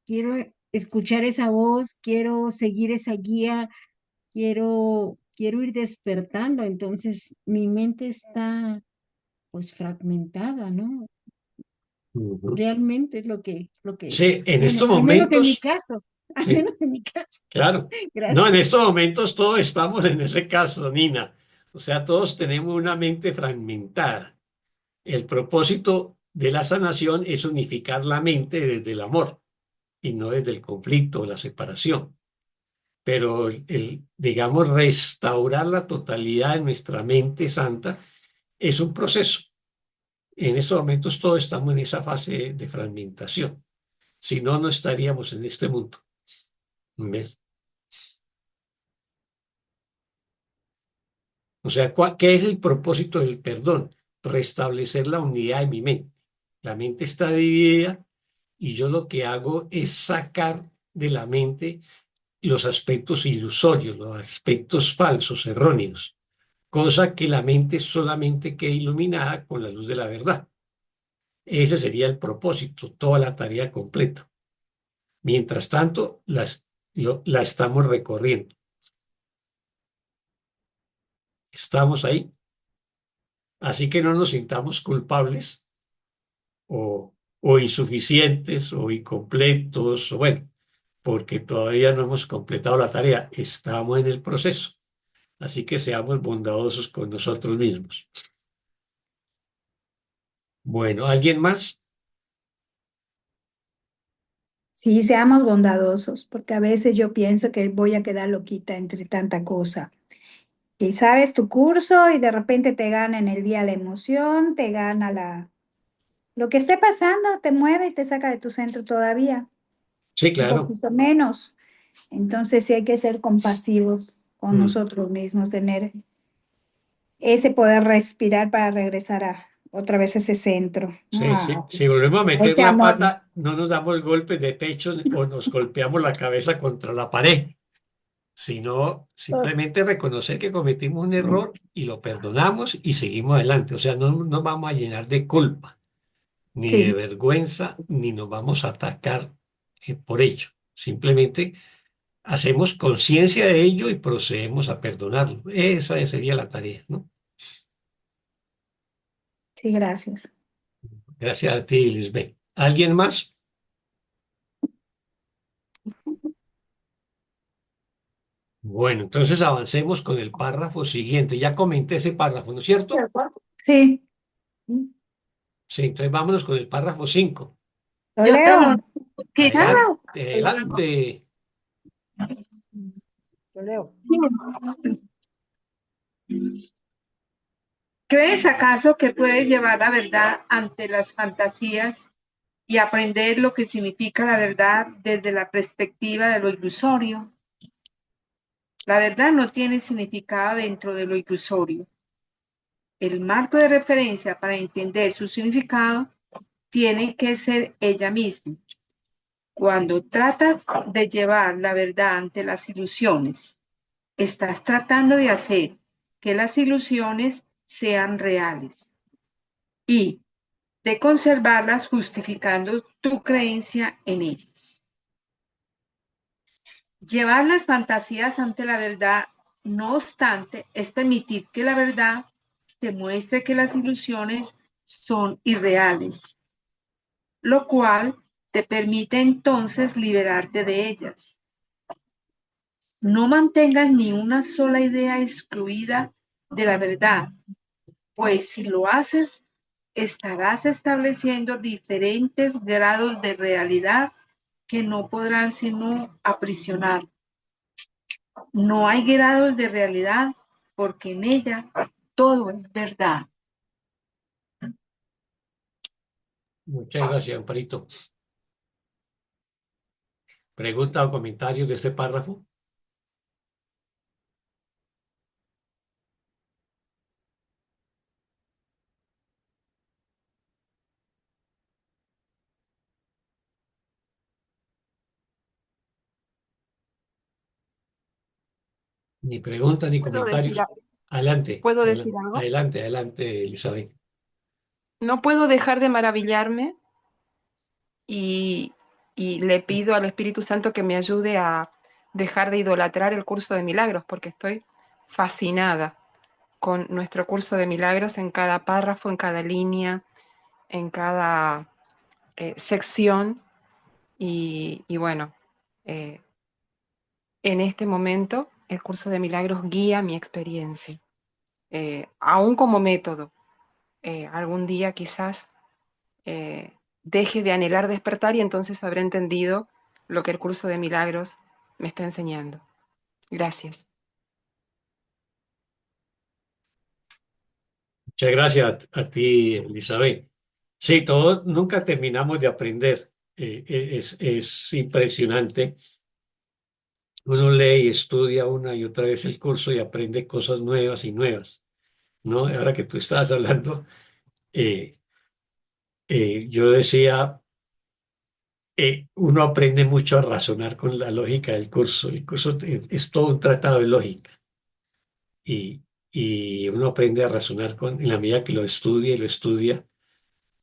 quiero escuchar esa voz, quiero seguir esa guía, quiero ir despertando, entonces mi mente está pues fragmentada, ¿no? Ujú. Realmente es Sí, en bueno, estos al menos en mi momentos, caso, al sí, menos en mi caso. claro. No, en Gracias. estos momentos todos estamos en ese caso, Nina. O sea, todos tenemos una mente fragmentada. El propósito de la sanación es unificar la mente desde el amor y no desde el conflicto o la separación. Pero digamos, restaurar la totalidad de nuestra mente santa es un proceso. En estos momentos todos estamos en esa fase de fragmentación. Si no, no estaríamos en este mundo. ¿Ves? O sea, ¿qué es el propósito del perdón? Restablecer la unidad de mi mente. La mente está dividida y yo lo que hago es sacar de la mente los aspectos ilusorios, los aspectos falsos, erróneos, cosa que la mente solamente quede iluminada con la luz de la verdad. Ese sería el propósito, toda la tarea completa. Mientras tanto, la estamos recorriendo. Estamos ahí. Así que no nos sintamos culpables o insuficientes o incompletos, o bueno, porque todavía no hemos completado la tarea. Estamos en el proceso. Así que seamos bondadosos con nosotros mismos. Bueno, ¿alguien más? Sí, seamos bondadosos, porque a veces yo pienso que voy a quedar loquita entre tanta cosa. Y sabes tu curso y de repente te gana en el día la emoción, te gana lo que esté pasando, te mueve y te saca de tu centro todavía, Sí, un claro. poquito menos. Entonces sí hay que ser compasivos con nosotros mismos, tener ese poder respirar para regresar a otra vez a ese centro, ¿no? Sí, sí. Si volvemos a meter ese la amor. pata, no nos damos golpes de pecho o nos golpeamos la cabeza contra la pared, sino simplemente reconocer que cometimos un error y lo perdonamos y seguimos adelante. O sea, no nos vamos a llenar de culpa, ni de Sí, vergüenza, ni nos vamos a atacar por ello. Simplemente hacemos conciencia de ello y procedemos a perdonarlo. Esa sería la tarea, ¿no? sí, gracias. Gracias a ti, Lisbeth. ¿Alguien más? Bueno, entonces avancemos con el párrafo siguiente. Ya comenté ese párrafo, ¿no es cierto? Sí, Sí, entonces vámonos con el párrafo 5. lo Yo tengo un leo. chiquito. Adelante, adelante. Lo leo. ¿Crees acaso que puedes llevar la verdad ante las fantasías y aprender lo que significa la verdad desde la perspectiva de lo ilusorio? La verdad no tiene significado dentro de lo ilusorio. El marco de referencia para entender su significado tiene que ser ella misma. Cuando tratas de llevar la verdad ante las ilusiones, estás tratando de hacer que las ilusiones sean reales y de conservarlas justificando tu creencia en ellas. Llevar las fantasías ante la verdad, no obstante, es permitir que la verdad te muestre que las ilusiones son irreales, lo cual te permite entonces liberarte de ellas. No mantengas ni una sola idea excluida de la verdad, pues si lo haces, estarás estableciendo diferentes grados de realidad que no podrán sino aprisionar. No hay grados de realidad porque en ella todo es verdad. Muchas gracias, Amparito. ¿Pregunta o comentarios de este párrafo? Ni preguntas ni ¿Puedo decir, comentarios. Adelante, ¿puedo decir algo? adelante, adelante, Elizabeth. No puedo dejar de maravillarme y le pido al Espíritu Santo que me ayude a dejar de idolatrar el curso de milagros, porque estoy fascinada con nuestro curso de milagros en cada párrafo, en cada línea, en cada sección. Y bueno, en este momento el curso de milagros guía mi experiencia, aún como método. Algún día quizás deje de anhelar despertar y entonces habré entendido lo que el curso de milagros me está enseñando. Gracias. Muchas gracias a ti, Elizabeth. Sí, todos nunca terminamos de aprender. Es impresionante. Uno lee y estudia una y otra vez el curso y aprende cosas nuevas y nuevas, ¿no? Ahora que tú estabas hablando, eh, yo decía, uno aprende mucho a razonar con la lógica del curso. El curso es todo un tratado de lógica y uno aprende a razonar en la medida que lo estudia y lo estudia,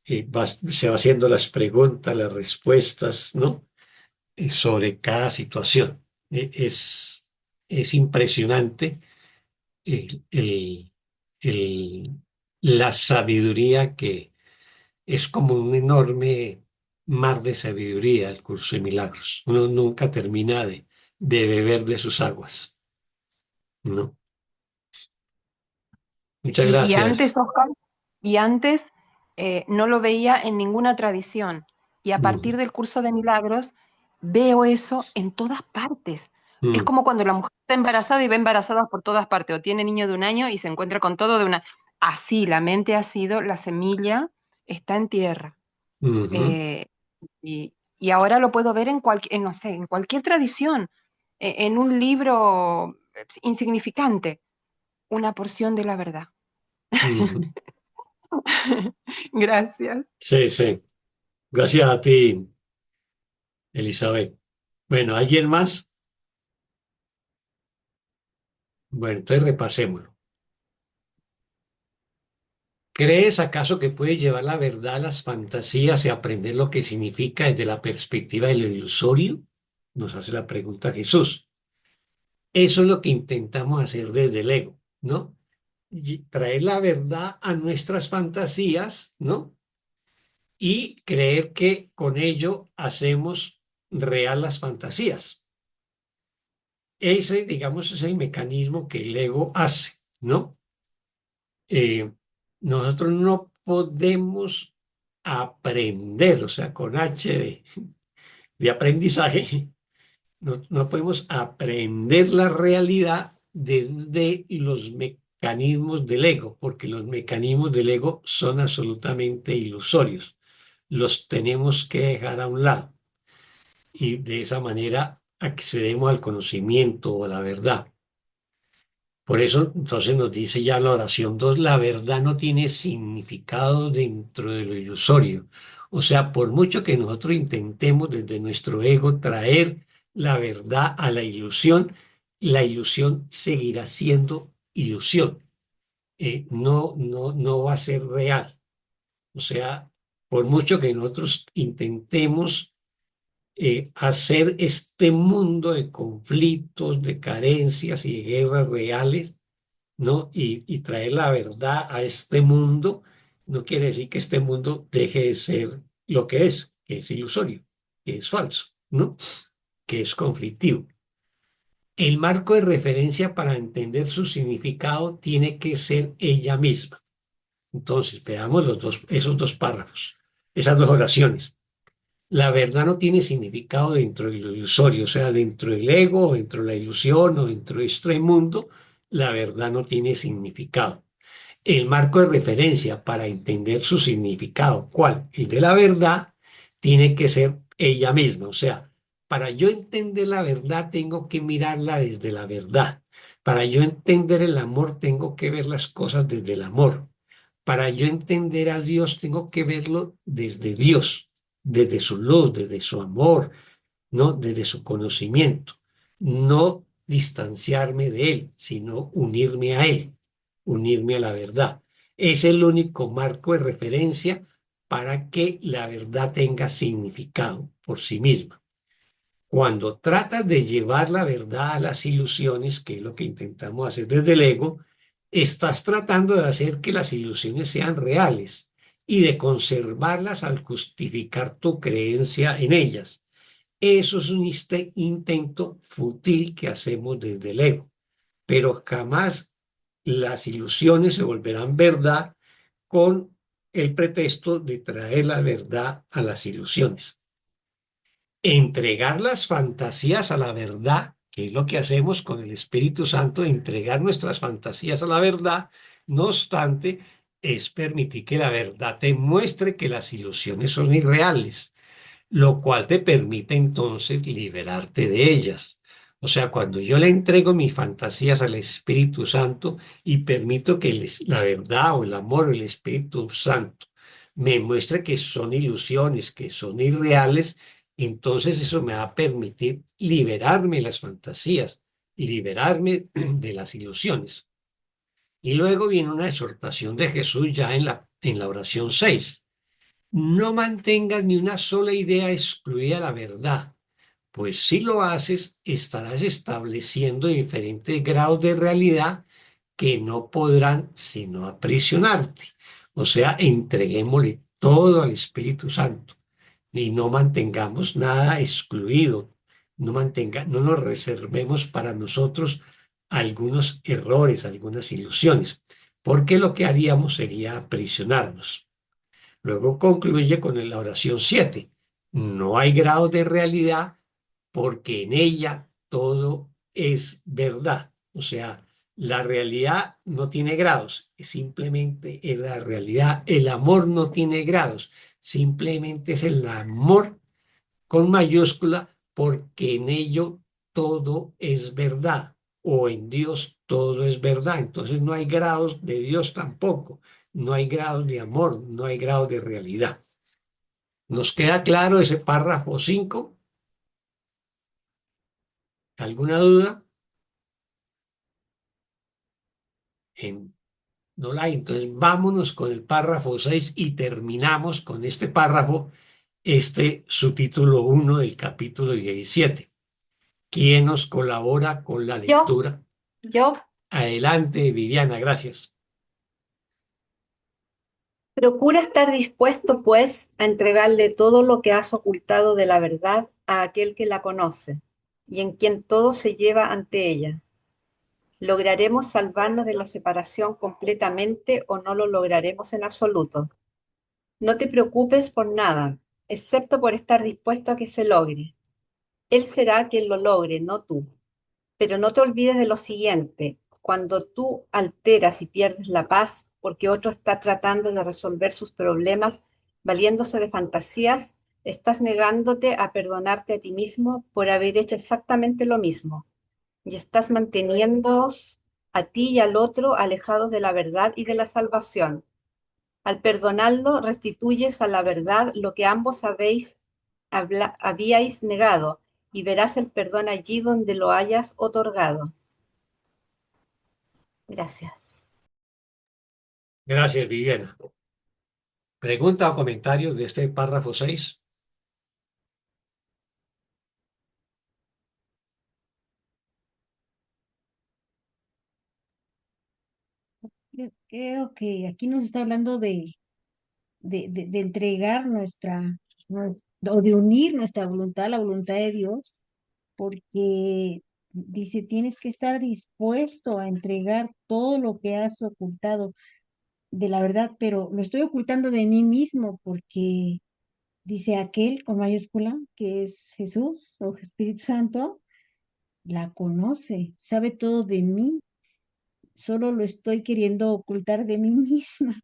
se va haciendo las preguntas, las respuestas, ¿no? Sobre cada situación. Es impresionante el, el- el- la sabiduría que es como un enorme mar de sabiduría el curso de milagros. Uno nunca termina de beber de sus aguas, ¿no? Muchas Y antes, gracias. Oscar, no lo veía en ninguna tradición. Y a Mm, partir del curso de milagros veo eso en todas partes. Es mm, como cuando la mujer está embarazada y ve embarazadas por todas partes, o tiene niño de un año y se encuentra con todo de una... Así, la mente ha sido, la semilla está en tierra. ujú. Y ahora lo puedo ver no sé, en cualquier tradición. en un libro insignificante, una porción de la verdad. Ujú. Gracias. Sí, sí. Gracias a ti, Elizabeth. Bueno, ¿alguien más? Bueno, entonces repasémoslo. ¿Crees acaso que puedes llevar la verdad a las fantasías y aprender lo que significa desde la perspectiva de lo ilusorio? Nos hace la pregunta Jesús. Eso es lo que intentamos hacer desde el ego, ¿no? Y traer la verdad a nuestras fantasías, ¿no? Y creer que con ello hacemos real las fantasías. Ese, digamos, es el mecanismo que el ego hace, ¿no? Eh, Nosotros no podemos aprender, o sea, con H de aprendizaje, no podemos aprender la realidad desde los mecanismos del ego, porque los mecanismos del ego son absolutamente ilusorios. Los tenemos que dejar a un lado y de esa manera accedemos al conocimiento o a la verdad. Por eso entonces nos dice ya la oración 2: la verdad no tiene significado dentro de lo ilusorio. O sea, por mucho que nosotros intentemos desde nuestro ego traer la verdad a la ilusión seguirá siendo ilusión. No va a ser real. O sea, por mucho que nosotros intentemos hacer este mundo de conflictos, de carencias y de guerras reales, ¿no? Y traer la verdad a este mundo, no quiere decir que este mundo deje de ser lo que es ilusorio, que es falso, ¿no? Que es conflictivo. El marco de referencia para entender su significado tiene que ser ella misma. Entonces, veamos esos dos párrafos, esas dos oraciones. La verdad no tiene significado dentro de lo ilusorio, o sea, dentro del ego, o dentro de la ilusión, o dentro de este mundo, la verdad no tiene significado. El marco de referencia para entender su significado, ¿cuál? El de la verdad, tiene que ser ella misma. O sea, para yo entender la verdad tengo que mirarla desde la verdad. Para yo entender el amor tengo que ver las cosas desde el amor. Para yo entender a Dios tengo que verlo desde Dios, desde su luz, desde su amor, ¿no? Desde su conocimiento. No distanciarme de Él, sino unirme a Él, unirme a la verdad. Es el único marco de referencia para que la verdad tenga significado por sí misma. Cuando tratas de llevar la verdad a las ilusiones, que es lo que intentamos hacer desde el ego, estás tratando de hacer que las ilusiones sean reales y de conservarlas al justificar tu creencia en ellas. Eso es un intento fútil que hacemos desde el ego, pero jamás las ilusiones se volverán verdad con el pretexto de traer la verdad a las ilusiones. Entregar las fantasías a la verdad, que es lo que hacemos con el Espíritu Santo, entregar nuestras fantasías a la verdad, no obstante, es permitir que la verdad te muestre que las ilusiones son irreales, lo cual te permite entonces liberarte de ellas. O sea, cuando yo le entrego mis fantasías al Espíritu Santo y permito que la verdad o el amor o el Espíritu Santo me muestre que son ilusiones, que son irreales, entonces eso me va a permitir liberarme de las fantasías, liberarme de las ilusiones. Y luego viene una exhortación de Jesús ya en la oración 6: no mantengas ni una sola idea excluida de la verdad, pues si lo haces, estarás estableciendo diferentes grados de realidad que no podrán sino aprisionarte. O sea, entreguémosle todo al Espíritu Santo y no mantengamos nada excluido, no nos reservemos para nosotros algunos errores, algunas ilusiones, porque lo que haríamos sería aprisionarnos. Luego concluye con la oración 7: no hay grado de realidad porque en ella todo es verdad. O sea, la realidad no tiene grados, simplemente es la realidad. El amor no tiene grados, simplemente es el amor con mayúscula porque en ello todo es verdad, o en Dios todo es verdad. Entonces no hay grados de Dios tampoco, no hay grados de amor, no hay grados de realidad. ¿Nos queda claro ese párrafo 5? ¿Alguna duda? No la hay. Entonces vámonos con el párrafo 6 y terminamos con este párrafo, subtítulo 1 del capítulo 17. ¿Quién nos colabora con la lectura? Yo. Adelante, Viviana, gracias. Procura estar dispuesto, pues, a entregarle todo lo que has ocultado de la verdad a aquel que la conoce y en quien todo se lleva ante ella. ¿Lograremos salvarnos de la separación completamente o no lo lograremos en absoluto? No te preocupes por nada, excepto por estar dispuesto a que se logre. Él será quien lo logre, no tú. Pero no te olvides de lo siguiente: cuando tú alteras y pierdes la paz porque otro está tratando de resolver sus problemas valiéndose de fantasías, estás negándote a perdonarte a ti mismo por haber hecho exactamente lo mismo. Y estás manteniéndoos a ti y al otro alejados de la verdad y de la salvación. Al perdonarlo, restituyes a la verdad lo que ambos habíais negado, y verás el perdón allí donde lo hayas otorgado. Gracias. Gracias, Viviana. ¿Pregunta o comentarios de este párrafo 6? Creo que aquí nos está hablando de entregar o de unir nuestra voluntad a la voluntad de Dios, porque dice, tienes que estar dispuesto a entregar todo lo que has ocultado de la verdad, pero lo estoy ocultando de mí mismo porque dice aquel con mayúscula, que es Jesús o Espíritu Santo, la conoce, sabe todo de mí, solo lo estoy queriendo ocultar de mí misma,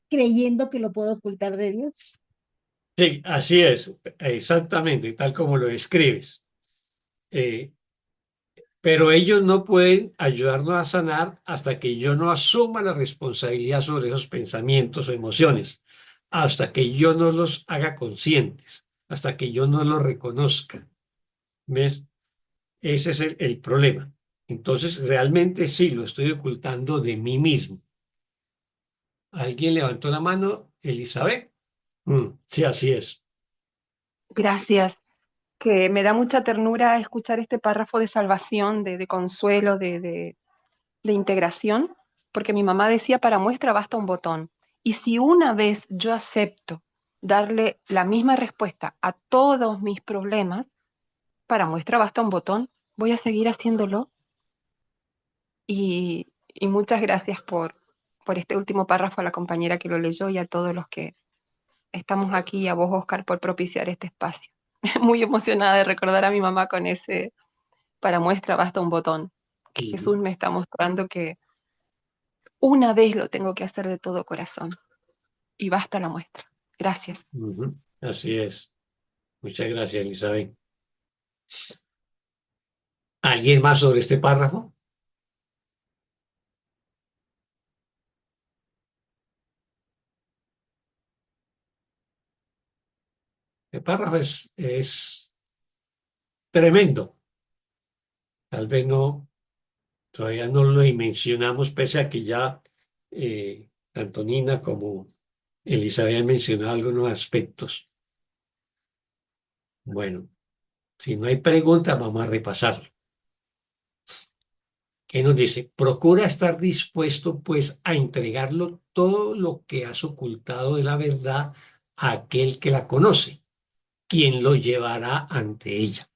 creyendo que lo puedo ocultar de Dios. Sí, así es, exactamente, tal como lo describes. Pero ellos no pueden ayudarnos a sanar hasta que yo no asuma la responsabilidad sobre esos pensamientos o emociones, hasta que yo no los haga conscientes, hasta que yo no los reconozca. ¿Ves? Ese es el problema. Entonces, realmente sí, lo estoy ocultando de mí mismo. ¿Alguien levantó la mano? Elizabeth. Sí, así es. Gracias, que me da mucha ternura escuchar este párrafo de salvación, de consuelo, de integración, porque mi mamá decía, para muestra basta un botón. Y si una vez yo acepto darle la misma respuesta a todos mis problemas, para muestra basta un botón, voy a seguir haciéndolo. Y muchas gracias por este último párrafo, a la compañera que lo leyó y a todos los que estamos aquí, y a vos, Oscar, por propiciar este espacio. Muy emocionada de recordar a mi mamá con ese para muestra basta un botón. Que Jesús me está mostrando que una vez lo tengo que hacer de todo corazón y basta la muestra. Gracias. Así es. Muchas gracias, Elizabeth. ¿Alguien más sobre este párrafo? El párrafo es tremendo. Tal vez no, todavía no lo dimensionamos, pese a que ya tanto Nina como Elizabeth han mencionado algunos aspectos. Bueno, si no hay preguntas, vamos a repasarlo. ¿Qué nos dice? Procura estar dispuesto, pues, a entregarlo todo lo que has ocultado de la verdad a aquel que la conoce, quien lo llevará ante ella.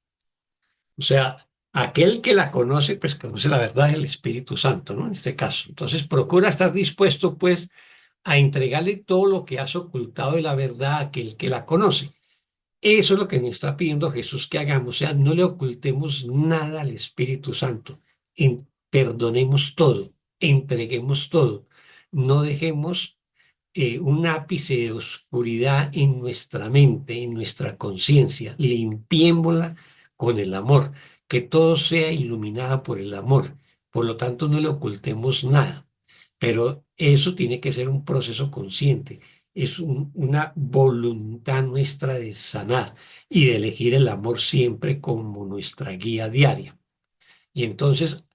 O sea, aquel que la conoce, pues conoce la verdad, es el Espíritu Santo, ¿no? En este caso. Entonces, procura estar dispuesto, pues, a entregarle todo lo que has ocultado de la verdad a aquel que la conoce. Eso es lo que nos está pidiendo Jesús que hagamos. O sea, no le ocultemos nada al Espíritu Santo. Perdonemos todo, entreguemos todo. No dejemos un ápice de oscuridad en nuestra mente, en nuestra conciencia. Limpiémosla con el amor. que todo sea iluminado por el amor. Por lo tanto, no le ocultemos nada. Pero eso tiene que ser un proceso consciente. Es una voluntad nuestra de sanar y de elegir el amor siempre como nuestra guía diaria. Y entonces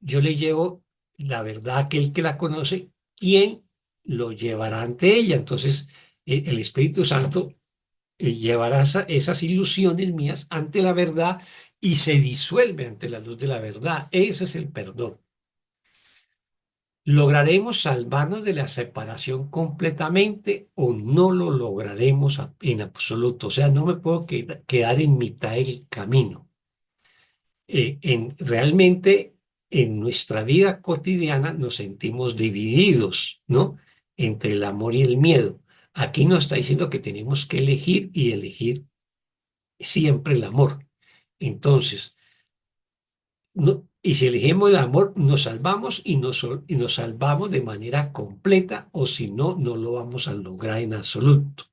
yo le llevo la verdad a aquel que la conoce, ¿quién lo llevará ante ella? Entonces, el Espíritu Santo llevará esas ilusiones mías ante la verdad y se disuelve ante la luz de la verdad. Ese es el perdón. ¿Lograremos salvarnos de la separación completamente o no lo lograremos en absoluto? O sea, no me puedo quedar en mitad del camino. Realmente en nuestra vida cotidiana nos sentimos divididos, ¿no? Entre el amor y el miedo. Aquí nos está diciendo que tenemos que elegir y elegir siempre el amor. Entonces, y si elegimos el amor, nos salvamos y nos salvamos de manera completa, o si no, no lo vamos a lograr en absoluto.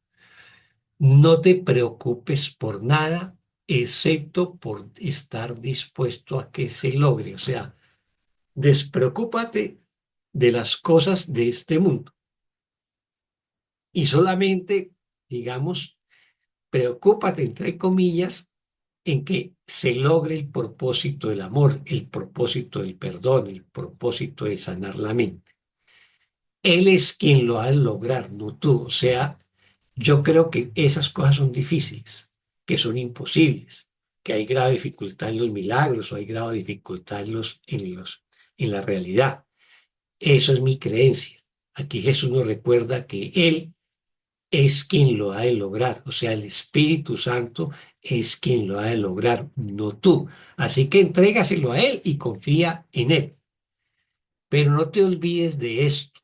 No te preocupes por nada, excepto por estar dispuesto a que se logre. O sea, despreocúpate de las cosas de este mundo y solamente, digamos, preocúpate, entre comillas, en que se logre el propósito del amor, el propósito del perdón, el propósito de sanar la mente. Él es quien lo ha de lograr, no tú. O sea, yo creo que esas cosas son difíciles, que son imposibles, que hay grave dificultad en los milagros o hay grave dificultad en la realidad. Eso es mi creencia. Aquí Jesús nos recuerda que Él es quien lo ha de lograr, o sea, el Espíritu Santo es quien lo ha de lograr, no tú. Así que entrégaselo a Él y confía en Él. Pero no te olvides de esto.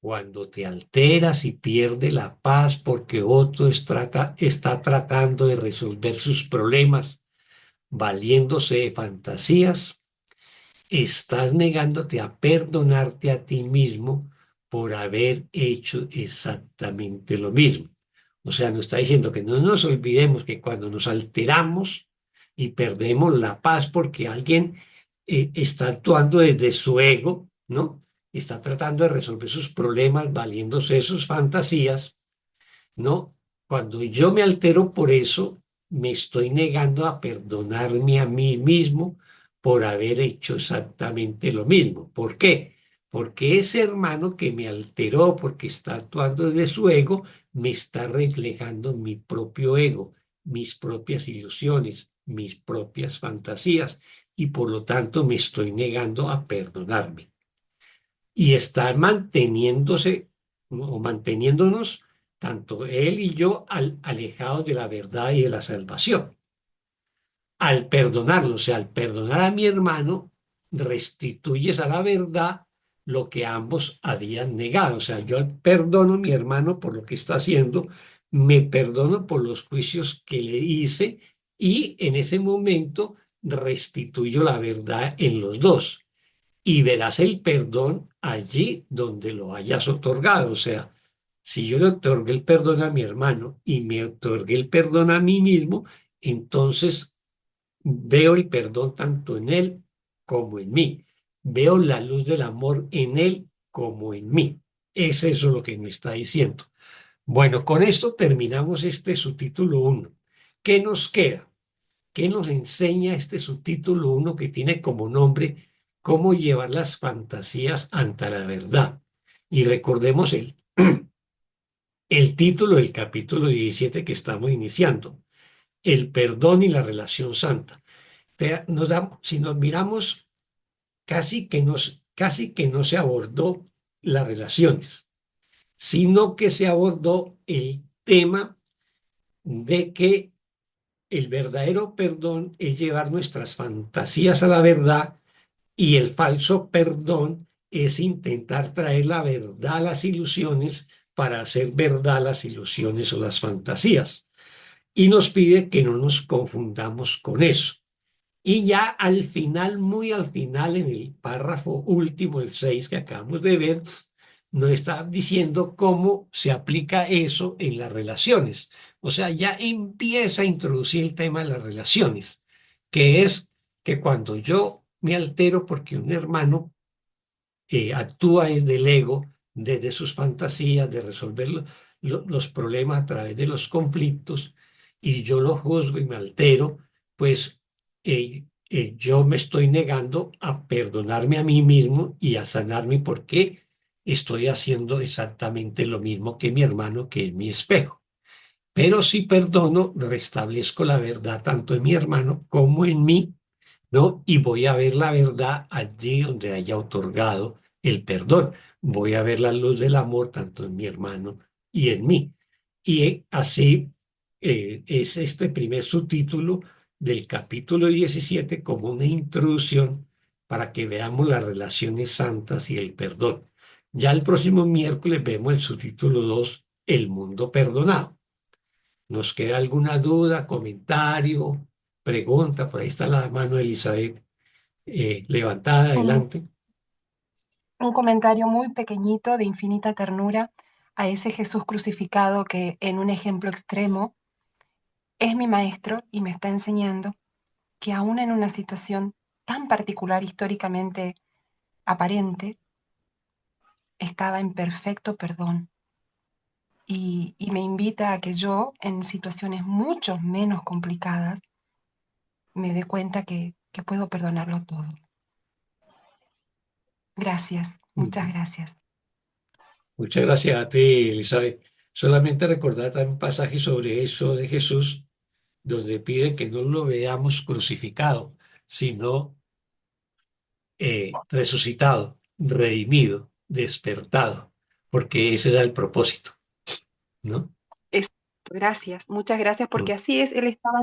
Cuando te alteras y pierdes la paz porque otro está tratando de resolver sus problemas, valiéndose de fantasías, estás negándote a perdonarte a ti mismo por haber hecho exactamente lo mismo. O sea, nos está diciendo que no nos olvidemos que cuando nos alteramos y perdemos la paz porque alguien está actuando desde su ego, ¿no? Está tratando de resolver sus problemas valiéndose de sus fantasías, ¿no? Cuando yo me altero por eso, me estoy negando a perdonarme a mí mismo por haber hecho exactamente lo mismo. ¿Por qué? Porque ese hermano que me alteró porque está actuando desde su ego, me está reflejando mi propio ego, mis propias ilusiones, mis propias fantasías, y por lo tanto me estoy negando a perdonarme. Y está manteniéndose o manteniéndonos tanto él y yo alejados de la verdad y de la salvación. Al perdonarlo, o sea, al perdonar a mi hermano, restituyes a la verdad lo que ambos habían negado. O sea, yo perdono a mi hermano por lo que está haciendo, me perdono por los juicios que le hice y en ese momento restituyo la verdad en los dos. Y verás el perdón allí donde lo hayas otorgado. O sea, si yo le otorgué el perdón a mi hermano y me otorgué el perdón a mí mismo, entonces veo el perdón tanto en él como en mí. Veo la luz del amor en él como en mí. Es eso lo que me está diciendo. Bueno, con esto terminamos este subtítulo 1. ¿Qué nos queda? ¿Qué nos enseña este subtítulo 1 que tiene como nombre cómo llevar las fantasías ante la verdad? Y recordemos el título del capítulo 17 que estamos iniciando, el perdón y la relación santa. Si nos miramos, casi que no se abordó las relaciones, sino que se abordó el tema de que el verdadero perdón es llevar nuestras fantasías a la verdad y el falso perdón es intentar traer la verdad a las ilusiones para hacer verdad las ilusiones o las fantasías. Y nos pide que no nos confundamos con eso. Y ya al final, muy al final, en el párrafo último, el 6 que acabamos de ver, nos está diciendo cómo se aplica eso en las relaciones. O sea, ya empieza a introducir el tema de las relaciones, que es que cuando yo me altero porque un hermano actúa desde el ego, desde sus fantasías, de resolver los problemas a través de los conflictos, y yo lo juzgo y me altero, pues yo me estoy negando a perdonarme a mí mismo y a sanarme porque estoy haciendo exactamente lo mismo que mi hermano, que es mi espejo. Pero si perdono, restablezco la verdad tanto en mi hermano como en mí, ¿no? Y voy a ver la verdad allí donde haya otorgado el perdón. Voy a ver la luz del amor tanto en mi hermano y en mí. Y así es este primer subtítulo del capítulo 17 como una introducción para que veamos las relaciones santas y el perdón. Ya el próximo miércoles vemos el subtítulo 2, el mundo perdonado. ¿Nos queda alguna duda, comentario, pregunta? Por ahí está la mano de Elizabeth levantada, Un, adelante. un comentario muy pequeñito de infinita ternura a ese Jesús crucificado que en un ejemplo extremo es mi maestro y me está enseñando que aún en una situación tan particular históricamente aparente, estaba en perfecto perdón y me invita a que yo, en situaciones mucho menos complicadas, me dé cuenta que puedo perdonarlo todo. Gracias, muchas gracias. Muchas gracias a ti, Elizabeth. Solamente recordar también un pasaje sobre eso de Jesús, donde pide que no lo veamos crucificado, sino resucitado, redimido, despertado, porque ese era el propósito, ¿no? Gracias, muchas gracias, porque Mm, así es, él mm, estaba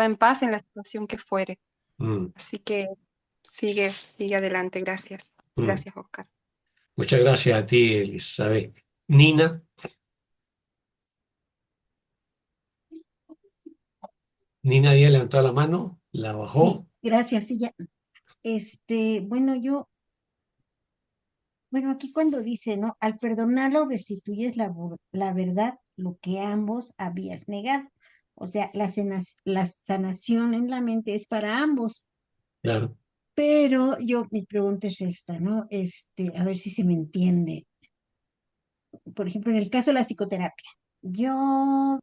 en paz en la situación que fuere. mm, Así que sigue adelante, gracias. mm. Gracias, Oscar. Muchas gracias a ti, Elizabeth. Nina, Nina había levantado la mano, la Sí, bajó. gracias, sí, ya. Bueno, aquí cuando dice, ¿no? Al perdonarlo restituyes la verdad, lo que ambos habías negado. O sea, la sanación en la mente es para ambos. Claro. Pero mi pregunta es esta, ¿no? A ver si se me entiende. Por ejemplo, en el caso de la psicoterapia, yo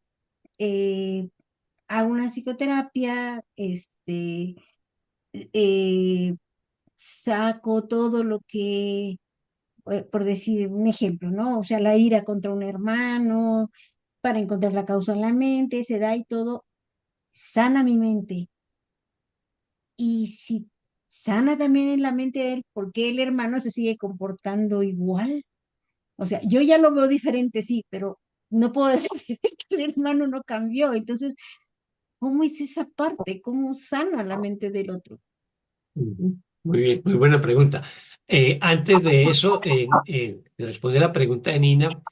eh, hago una psicoterapia, eh, saco todo lo que, por decir un ejemplo, ¿no? O sea, la ira contra un hermano, para encontrar la causa en la mente, se da y todo, sana mi mente. Y si sana también en la mente de él, ¿por qué el hermano se sigue comportando igual? O sea, yo ya lo veo diferente, sí, pero no puedo decir que el hermano no cambió. Entonces, ¿cómo es esa parte? ¿Cómo sana la mente del otro? Ujú. Muy bien, muy buena pregunta. Antes de eso, de responder la pregunta de Nina,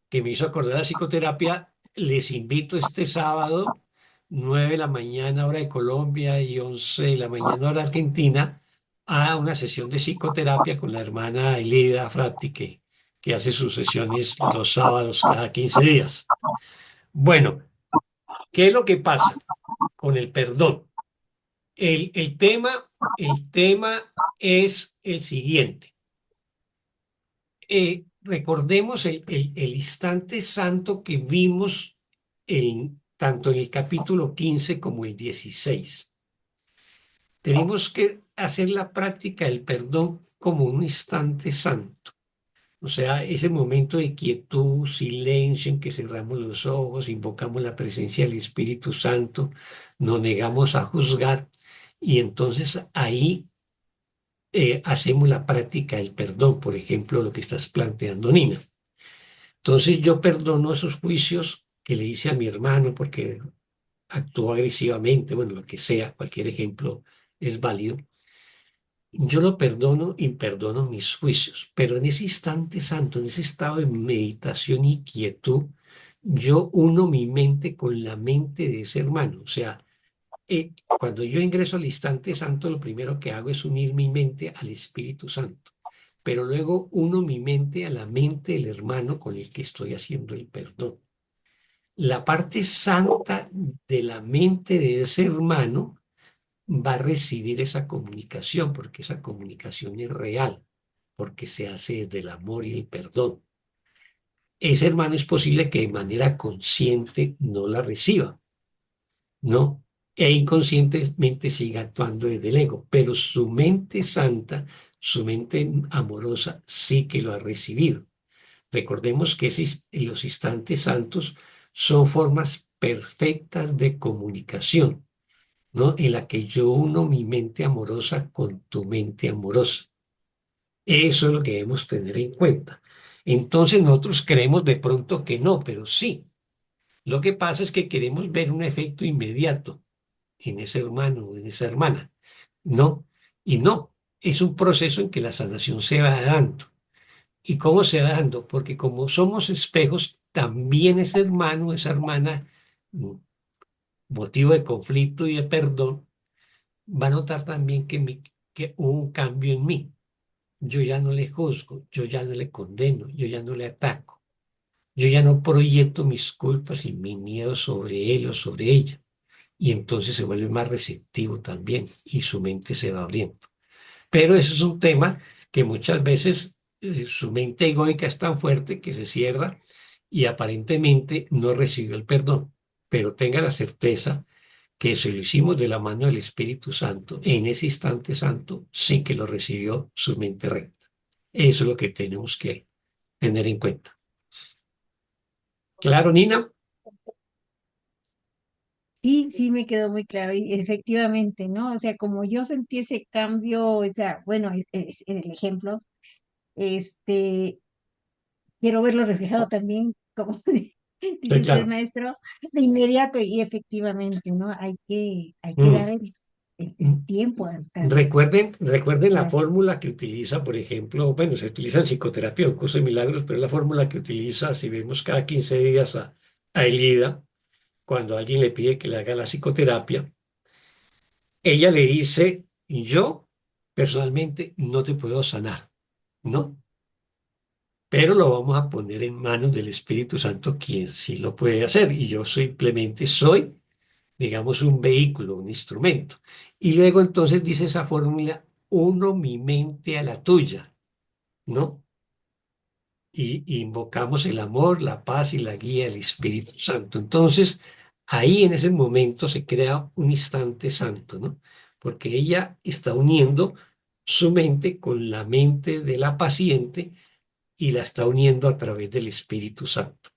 que me hizo acordar la psicoterapia, les invito este sábado, 9 de la mañana hora de Colombia y 11 de la mañana hora Argentina, a una sesión de psicoterapia con la hermana Elida Fratti, que hace sus sesiones los sábados cada 15 días. Bueno, ¿qué es lo que pasa con el perdón? El, el tema, el tema es el siguiente. Recordemos el instante santo que vimos tanto en el capítulo 15 como el 16. Tenemos que hacer la práctica del perdón como un instante santo. O sea, ese momento de quietud, silencio en que cerramos los ojos, invocamos la presencia del Espíritu Santo, nos negamos a juzgar y entonces ahí hacemos la práctica del perdón, por ejemplo, lo que estás planteando, Nina. Entonces yo perdono esos juicios que le hice a mi hermano porque actuó agresivamente, bueno, lo que sea, cualquier ejemplo es válido. Yo lo perdono y perdono mis juicios, pero en ese instante santo, en ese estado de meditación y quietud, yo uno mi mente con la mente de ese hermano. O sea, cuando yo ingreso al instante santo, lo primero que hago es unir mi mente al Espíritu Santo, pero luego uno mi mente a la mente del hermano con el que estoy haciendo el perdón. La parte santa de la mente de ese hermano va a recibir esa comunicación, porque esa comunicación es real, porque se hace desde el amor y el perdón. Ese hermano es posible que de manera consciente no la reciba, ¿no? E inconscientemente siga actuando desde el ego, pero su mente santa, su mente amorosa, sí que lo ha recibido. Recordemos que los instantes santos son formas perfectas de comunicación, ¿no? En la que yo uno mi mente amorosa con tu mente amorosa. Eso es lo que debemos tener en cuenta. Entonces nosotros creemos de pronto que no, pero sí. Lo que pasa es que queremos ver un efecto inmediato en ese hermano o en esa hermana. No, y no. Es un proceso en que la sanación se va dando. ¿Y cómo se va dando? Porque como somos espejos, también ese hermano, esa hermana, motivo de conflicto y de perdón, va a notar también que hubo un cambio en mí. Yo ya no le juzgo, yo ya no le condeno, yo ya no le ataco. Yo ya no proyecto mis culpas y mi miedo sobre él o sobre ella. Y entonces se vuelve más receptivo también y su mente se va abriendo. Pero eso es un tema que muchas veces su mente egoica es tan fuerte que se cierra y aparentemente no recibió el perdón. Pero tenga la certeza que si lo hicimos de la mano del Espíritu Santo, en ese instante santo, sí que lo recibió su mente recta. Eso es lo que tenemos que tener en cuenta. ¿Claro, Nina? Sí, sí me quedó muy claro y efectivamente, ¿no? O sea, como yo sentí ese cambio, o sea, bueno, es el ejemplo, este, quiero verlo reflejado también, como Sí, dice usted, claro. maestro, de inmediato y efectivamente, ¿no? Hay que Mm. dar el tiempo al cambio. Recuerden la Gracias. fórmula que utiliza, por ejemplo, bueno, se utiliza en psicoterapia, en curso de milagros, pero es la fórmula que utiliza, si vemos cada 15 días a Elida, cuando alguien le pide que le haga la psicoterapia, ella le dice, yo personalmente no te puedo sanar, ¿no? Pero lo vamos a poner en manos del Espíritu Santo, quien sí lo puede hacer, y yo simplemente soy, digamos, un vehículo, un instrumento. Y luego entonces dice esa fórmula, uno mi mente a la tuya, ¿no? Y invocamos el amor, la paz y la guía del Espíritu Santo. Entonces, ahí en ese momento se crea un instante santo, ¿no? Porque ella está uniendo su mente con la mente de la paciente y la está uniendo a través del Espíritu Santo.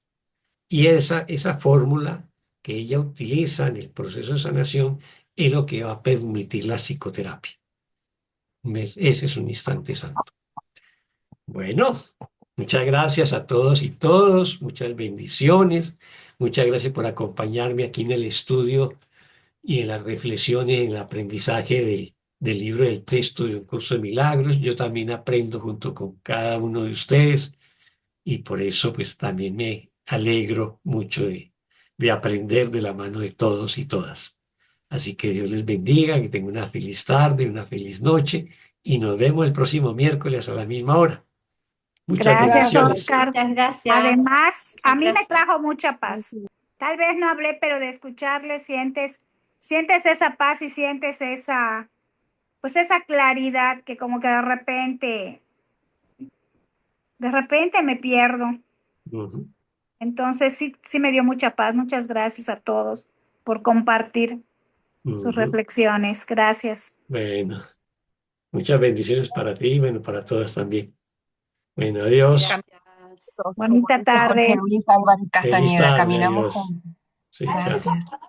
Y esa fórmula que ella utiliza en el proceso de sanación es lo que va a permitir la psicoterapia. ¿Ves? Ese es un instante santo. Bueno, muchas gracias a todos y todos, muchas bendiciones, muchas gracias por acompañarme aquí en el estudio y en las reflexiones, en el aprendizaje del libro del texto de un curso de milagros. Yo también aprendo junto con cada uno de ustedes y por eso pues también me alegro mucho de aprender de la mano de todos y todas. Así que Dios les bendiga, que tengan una feliz tarde, una feliz noche y nos vemos el próximo miércoles a la misma hora. Muchas Gracias, bendiciones. Oscar. Muchas gracias. Además, a mí me Gracias. trajo mucha paz. Tal vez no hablé, pero de escucharle sientes esa paz y sientes pues esa claridad que como que de repente me pierdo. Ujú, Entonces sí me dio mucha paz. Muchas gracias a todos por compartir sus ujú. reflexiones. Gracias. Bueno, muchas bendiciones para ti y bueno, para todas también. Bueno, adiós. Gracias. Como Bonita dice Jorge tarde. Luis Álvarez Feliz Castañeda, tarde, caminamos adiós. juntos. Sí, chao. Gracias. Gracias.